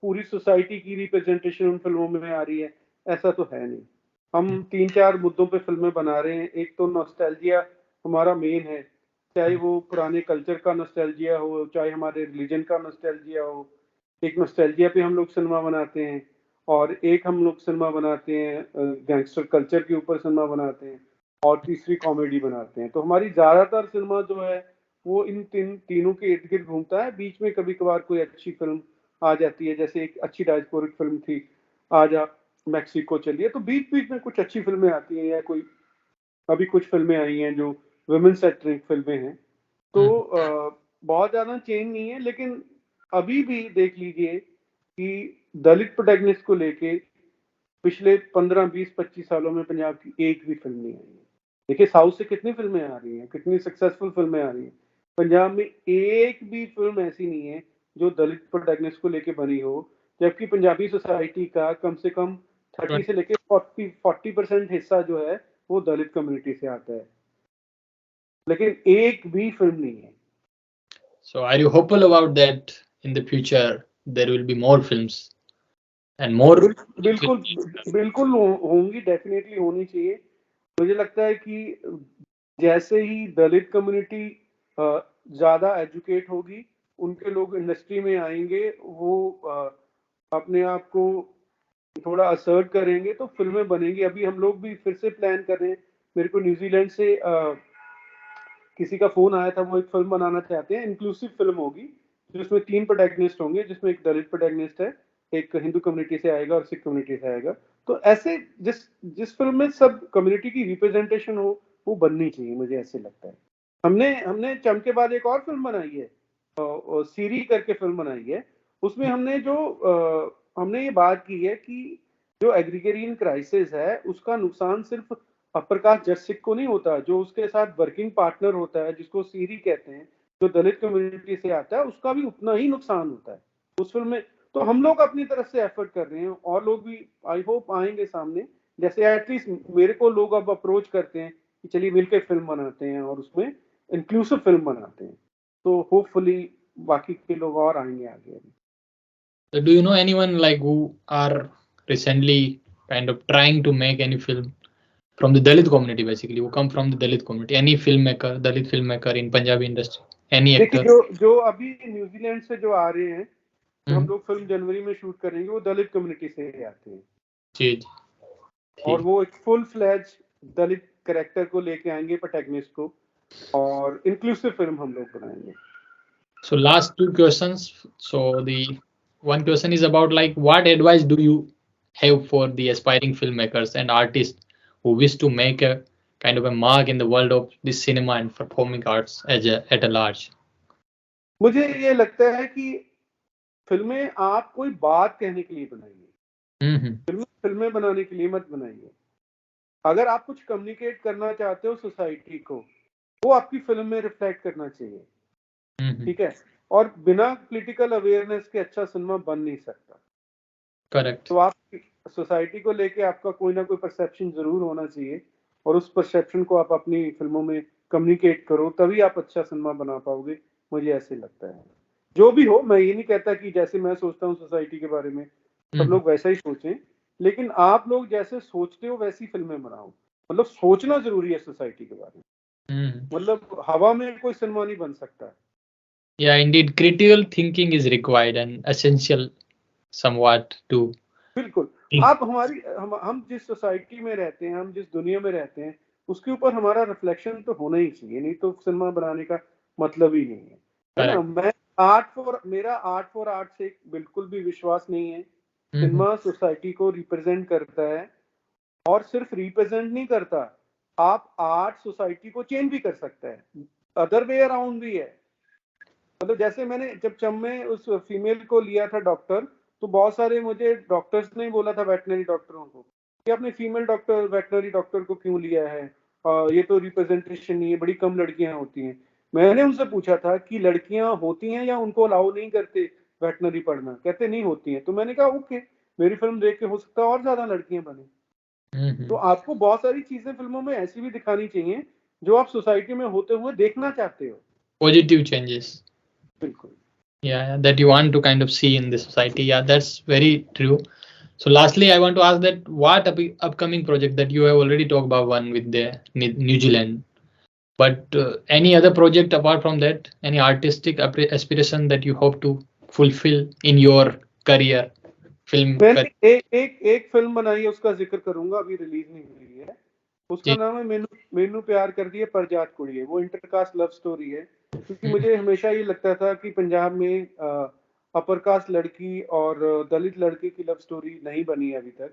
पूरी सोसाइटी की रिप्रेजेंटेशन उन फिल्मों में आ रही है, ऐसा तो है नहीं। हम 3-4 मुद्दों पे फिल्में बना रहे हैं। एक तो नॉस्टैल्जिया हमारा मेन है, चाहे वो पुराने कल्चर का नॉस्टैल्जिया हो, चाहे हमारे रिलीजन का नॉस्टैल्जिया हो। एक नॉस्टैल्जिया पे हम लोग सिनेमा बनाते हैं, और एक हम लोग सिनेमा बनाते हैं गैंगस्टर कल्चर के ऊपर सिनेमा बनाते हैं, और तीसरी कॉमेडी बनाते हैं। तो हमारी ज्यादातर सिनेमा जो है वो इन तीनों के इर्द गिर्द घूमता है। बीच में कभी कभार कोई अच्छी फिल्म आ जाती है, जैसे एक अच्छी डायस्पोरिक फिल्म थी आजा मैक्सिको चलिए, तो बीच बीच में कुछ अच्छी फिल्में आती हैं, या कोई अभी कुछ फिल्में आई हैं जो वुमेन सेंट्रिक फिल्में हैं। तो बहुत ज्यादा चेंज नहीं है, लेकिन अभी भी देख लीजिए कि दलित प्रोटैगनिस्ट को लेके पिछले 15, 20, 25 सालों में पंजाब की एक भी फिल्म नहीं आई है। देखिए साउथ से कितनी फिल्में आ रही हैं, कितनी सक्सेसफुल फिल्में आ रही हैं। पंजाब में एक भी फिल्म ऐसी नहीं है जो दलित प्रोटैगनिस्ट को लेके बनी हो, जबकि पंजाबी सोसाइटी का कम से कम 30 से लेके 40% हिस्सा जो है वो दलित कम्युनिटी से आता है, लेकिन एक भी फिल्म नहीं है। So, are you hopeful about that in the future there will be more films and more? बिल्कुल बिल्कुल होंगी, डेफिनेटली होनी चाहिए। मुझे लगता है कि जैसे ही दलित कम्युनिटी ज्यादा एजुकेट होगी, उनके लोग इंडस्ट्री में आएंगे, वो अपने आप को थोड़ा असर्ट करेंगे तो फिल्में बनेंगी। अभी हम लोग भी फिर से प्लान कर रहे हैं। मेरे को न्यूजीलैंड से किसी का फोन आया था, वो एक फिल्म बनाना चाहते हैं, इंक्लूसिव फिल्म होगी जिसमें 3 प्रोटैगनिस्ट होंगे, जिसमें एक दलित प्रोटैगनिस्ट है, एक हिंदू कम्युनिटी से आएगा और सिख कम्युनिटी से आएगा। तो ऐसे जिस जिस फिल्म में सब कम्युनिटी की रिप्रेजेंटेशन हो वो बननी चाहिए, मुझे ऐसे लगता है। हमने हमने चम के बाद एक और फिल्म बनाई है, सीरी करके फिल्म बनाई है। उसमें हमने ये बात की है कि जो एग्रीगेरियन क्राइसिस है उसका नुकसान सिर्फ प्रकाश जस्टिक को नहीं होता, जो उसके साथ वर्किंग पार्टनर होता है जिसको सीरी कहते हैं, जो दलित कम्युनिटी से आता है, उसका भी उतना ही नुकसान होता है उस फिल्म में। तो हम लोग अपनी तरफ से एफर्ट कर रहे हैं, और लोग भी आई होप आएंगे सामने। जैसे एटलीस्ट मेरे को लोग अब अप्रोच करते हैं कि चलिए मिलकर फिल्म बनाते हैं और उसमें इंक्लूसिव फिल्म बनाते हैं, तो होपफुली बाकी के लोग और आएंगे आगे। So do you know anyone like who are recently kind of trying to make any film from the Dalit community, basically, who come from the Dalit community? Any filmmaker, Dalit filmmaker in Punjabi industry? Any देखिए, actor? जो अभी New Zealand से जो आ रहे हैं, जो हम हम्म, लोग फिल्म जनवरी में शूट करेंगे, वो दलित कम्युनिटी से ही आते हैं जी जी, और ठीक. वो एक फुल फ्लैज दलित कैरेक्टर को लेके आएंगे, प्रोटैगनिस्ट को, और इंक्लूसिव फिल्म हम लोग बनाएंगे. So last two questions. So the one question is about like what advice do you have for the aspiring filmmakers and artists who wish to make a kind of a mark in the world of this cinema and performing arts as at a large? मुझे ये लगता है कि फिल्में आप कोई बात कहने के लिए बनाइए, फिल्में बनाने के लिए मत बनाइए. अगर आप कुछ कम्युनिकेट करना चाहते हो सोसाइटी को, वो आपकी फिल्म में रिफ्लेक्ट करना चाहिए. ठीक है, और बिना पॉलिटिकल अवेयरनेस के अच्छा सिनेमा बन नहीं सकता. Correct. तो आप सोसाइटी को लेके आपका कोई ना कोई परसेप्शन जरूर होना चाहिए, और उस परसेप्शन को आप अपनी फिल्मों में कम्युनिकेट करो, तभी आप अच्छा सिनेमा बना पाओगे. मुझे ऐसे लगता है. जो भी हो, मैं ये नहीं कहता कि जैसे मैं सोचता हूँ सोसाइटी के बारे में सब लोग वैसा ही सोचें, लेकिन आप लोग जैसे सोचते हो वैसी फिल्में बनाओ. मतलब सोचना जरूरी है सोसाइटी के बारे में. मतलब हवा में कोई सिनेमा नहीं बन सकता. Yeah, indeed, critical thinking is required and essential somewhat to बिल्कुल. think. आप हम जिस सोसाइटी में रहते हैं, हम जिस दुनिया में रहते हैं, उसके ऊपर हमारा रिफ्लेक्शन तो होना ही चाहिए, नहीं तो सिनेमा बनाने का मतलब ही नहीं है. है ना. Correct. मेरा आर्ट फॉर आर्ट से बिल्कुल भी विश्वास नहीं है. सिनेमा सोसाइटी को रिप्रेजेंट करता है, और सिर्फ रिप्रेजेंट नहीं करता, आप आर्ट सोसाइटी को चेंज भी कर सकता है. अदर वे अराउंड भी है. मतलब जैसे मैंने जब मैं उस फीमेल को लिया था डॉक्टर, तो बहुत सारे मुझे डॉक्टर्स ने बोला था, वेटनरी डॉक्टरों को, कि आपने फीमेल डॉक्टर वेटनरी डॉक्टर को क्यों लिया है, ये तो रिप्रेजेंटेशन नहीं है, बड़ी कम लड़कियां होती हैं. मैंने उनसे पूछा था कि लड़कियां होती हैं या उनको अलाउ नहीं करते वेटनरी पढ़ना. कहते नहीं होती हैं. तो मैंने कहा ओके, मेरी फिल्म देख के हो सकता है और ज्यादा लड़कियां बने. तो आपको बहुत सारी चीजें फिल्मों में ऐसी भी दिखानी चाहिए जो आप सोसाइटी में होते हुए देखना चाहते हो. Positive changes. बिल्कुल. Yeah, that you want to kind of see in the society. Yeah, that's very true. So lastly, I want to ask that what upcoming project that you have already talked about one with the New Zealand, but any other project apart from that, any artistic aspiration that you hope to fulfill in your career, film career? मैंने एक film बनाई है, उसका जिक्र करूंगा, अभी release नहीं हुई है. उसका जी, नाम है मेनू प्यार कर दिए परजात कुड़िए. वो इंटरकास्ट लव स्टोरी है, क्योंकि मुझे हमेशा ये लगता था कि पंजाब में अपर कास्ट लड़की और दलित लड़के की लव स्टोरी नहीं बनी है अभी तक,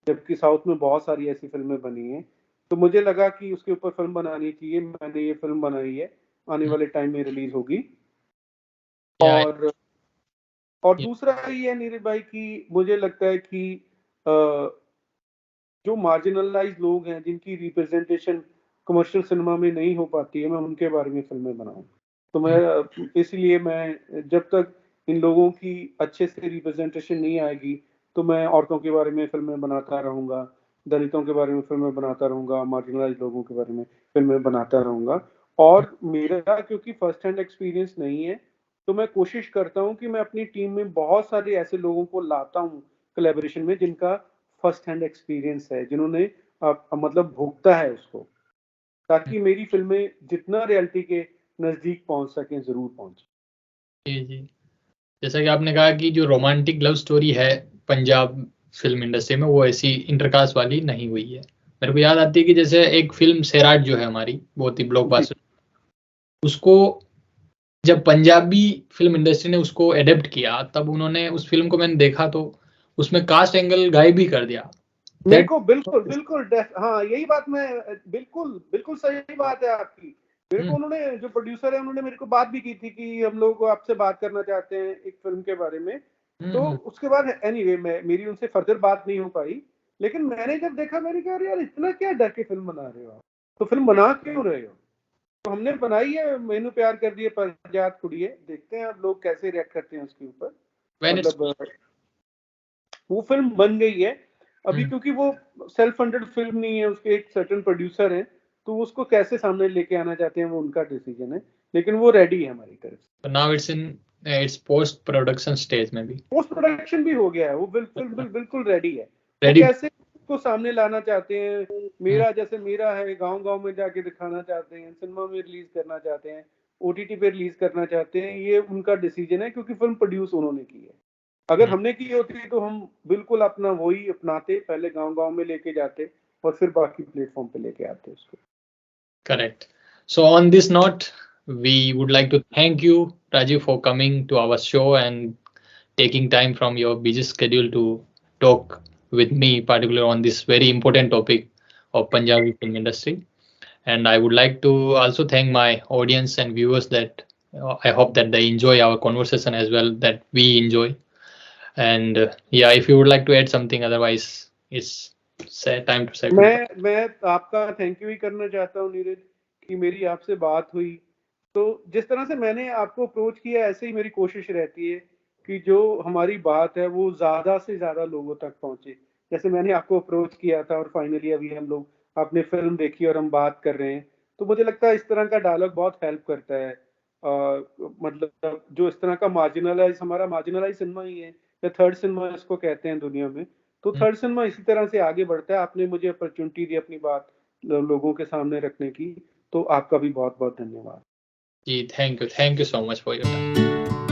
जबकि साउथ में बहुत सारी ऐसी फिल्में बनी हैं. तो मुझे लगा कि उसके ऊपर फिल्म बनानी चाहिए. मैंने ये फिल्म बनाई है, आने वाले टाइम में रिलीज होगी. yeah, और yeah. दूसरा ये है नीरज भाई कि मुझे लगता है कि जो मार्जिनलाइज लोग हैं, जिनकी रिप्रेजेंटेशन कमर्शियल सिनेमा में नहीं हो पाती है, मैं उनके बारे में फिल्में बनाऊं. तो मैं इसलिए मैं जब तक इन लोगों की अच्छे से रिप्रेजेंटेशन नहीं आएगी, तो मैं औरतों के बारे में फिल्में बनाता रहूंगा, दलितों के बारे में फिल्में बनाता रहूंगा, मार्जिनलाइज लोगों के बारे में फिल्में बनाता रहूंगा. और मेरा क्योंकि फर्स्ट हैंड एक्सपीरियंस नहीं है, तो मैं कोशिश करता हूँ कि मैं अपनी टीम में बहुत सारे ऐसे लोगों को लाता हूँ कोलैबोरेशन में, जिनका फर्स्ट हैंड एक्सपीरियंस है, जिन्होंने मतलब भोगता है उसको, ताकि मेरी फिल्में जितना रियलिटी के नजदीक पहुंच सकें, जरूर पहुंचे. जी जी, जैसा कि आपने कहा कि जो रोमांटिक लव स्टोरी है पंजाब फिल्म इंडस्ट्री में, वो ऐसी इंटरकास्ट वाली नहीं हुई है. मेरे को याद आती है कि जैसे एक फिल्म सैराट जो है हमारी, बहुत ही ब्लॉकबस्टर, उसको जब पंजाबी फिल्म इंडस्ट्री ने उसको एडेप्ट किया, तब उन्होंने उस फिल्म को मैंने देखा तो उसमें कास्ट एंगल गायब ही कर दिया. मेरे दैट को बिल्कुल बिल्कुल हाँ, यही बात मैं बिल्कुल बिल्कुल सही बात है आपकी. मेरे को उन्होंने, जो प्रोड्यूसर है, उन्होंने मेरे को बात भी की थी कि हम लोग आपसे बात करना चाहते हैं एक फिल्म के बारे में. तो उसके बाद एनीवे मेरी उनसे फर्दर बात नहीं हो पाई. लेकिन मैंने जब देखा, मैंने कहा यार इतना क्या डर के फिल्म बना रहे हो आप, तो फिल्म बना क्यों रहे हो. तो हमने बनाई है मैनू प्यार कर दिए परजात कुड़िए. देखते हैं अब लोग कैसे रिएक्ट करते हैं उसके ऊपर. मतलब वो फिल्म बन गई है अभी, क्योंकि वो सेल्फ फंडेड फिल्म नहीं है, उसके एक सर्टेन प्रोड्यूसर हैं, तो उसको कैसे सामने लेके आना चाहते हैं वो उनका डिसीजन है, लेकिन वो रेडी है हमारी तरफ से. Now it's in its post production stage में भी, पोस्ट प्रोडक्शन भी हो गया है, वो बिल्कुल रेडी है। वो रेडी। कैसे को सामने लाना चाहते हैं, मेरा जैसे मेरा है, गांव में जाके दिखाना चाहते हैं, सिनेमा में रिलीज करना चाहते हैं, ओटीटी पे रिलीज करना चाहते हैं, ये उनका डिसीजन है, क्योंकि फिल्म प्रोड्यूस उन्होंने की है। अगर हमने की होती तो हम बिल्कुल अपना वही अपनाते, पहले गांव में लेके जाते और फिर बाकी प्लेटफॉर्म पे लेके आते उसको। Correct. So on this note, we would like to thank you, Rajiv, for coming to our show and taking time from your busy schedule to talk with me, particularly on this very important topic of Punjabi film industry. And I would like to also thank my audience and viewers that I hope that they enjoy our conversation as well, that we enjoy. And yeah, if you would like to add something, otherwise it's time to say goodbye. मैं आपका thank you ही करना चाहता हूँ नीरज, कि मेरी आपसे बात हुई। तो जिस तरह से मैंने आपको अप्रोच किया, ऐसे ही मेरी कोशिश रहती है कि जो हमारी बात है वो ज़्यादा से ज़्यादा लोगों तक पहुँचे। जैसे मैंने आपको अप्रोच किया था और फाइनली अभी हम लोग आपने फिल्म देखी और हम बात कर रहे हैं, तो मुझे लगता है इस तरह का डायलॉग बहुत हेल्प करता है। मतलब जो इस तरह का मार्जिनलाइज, हमारा मार्जिनलाइज सिनेमा ही है, या थर्ड सिनेमा इसको कहते हैं दुनिया में, तो थर्ड सिनेमा इसी तरह से आगे बढ़ता है। आपने मुझे अपॉर्चुनिटी दी अपनी बात लोगों के सामने रखने की, तो आपका भी बहुत बहुत धन्यवाद। Thank you so much for your time.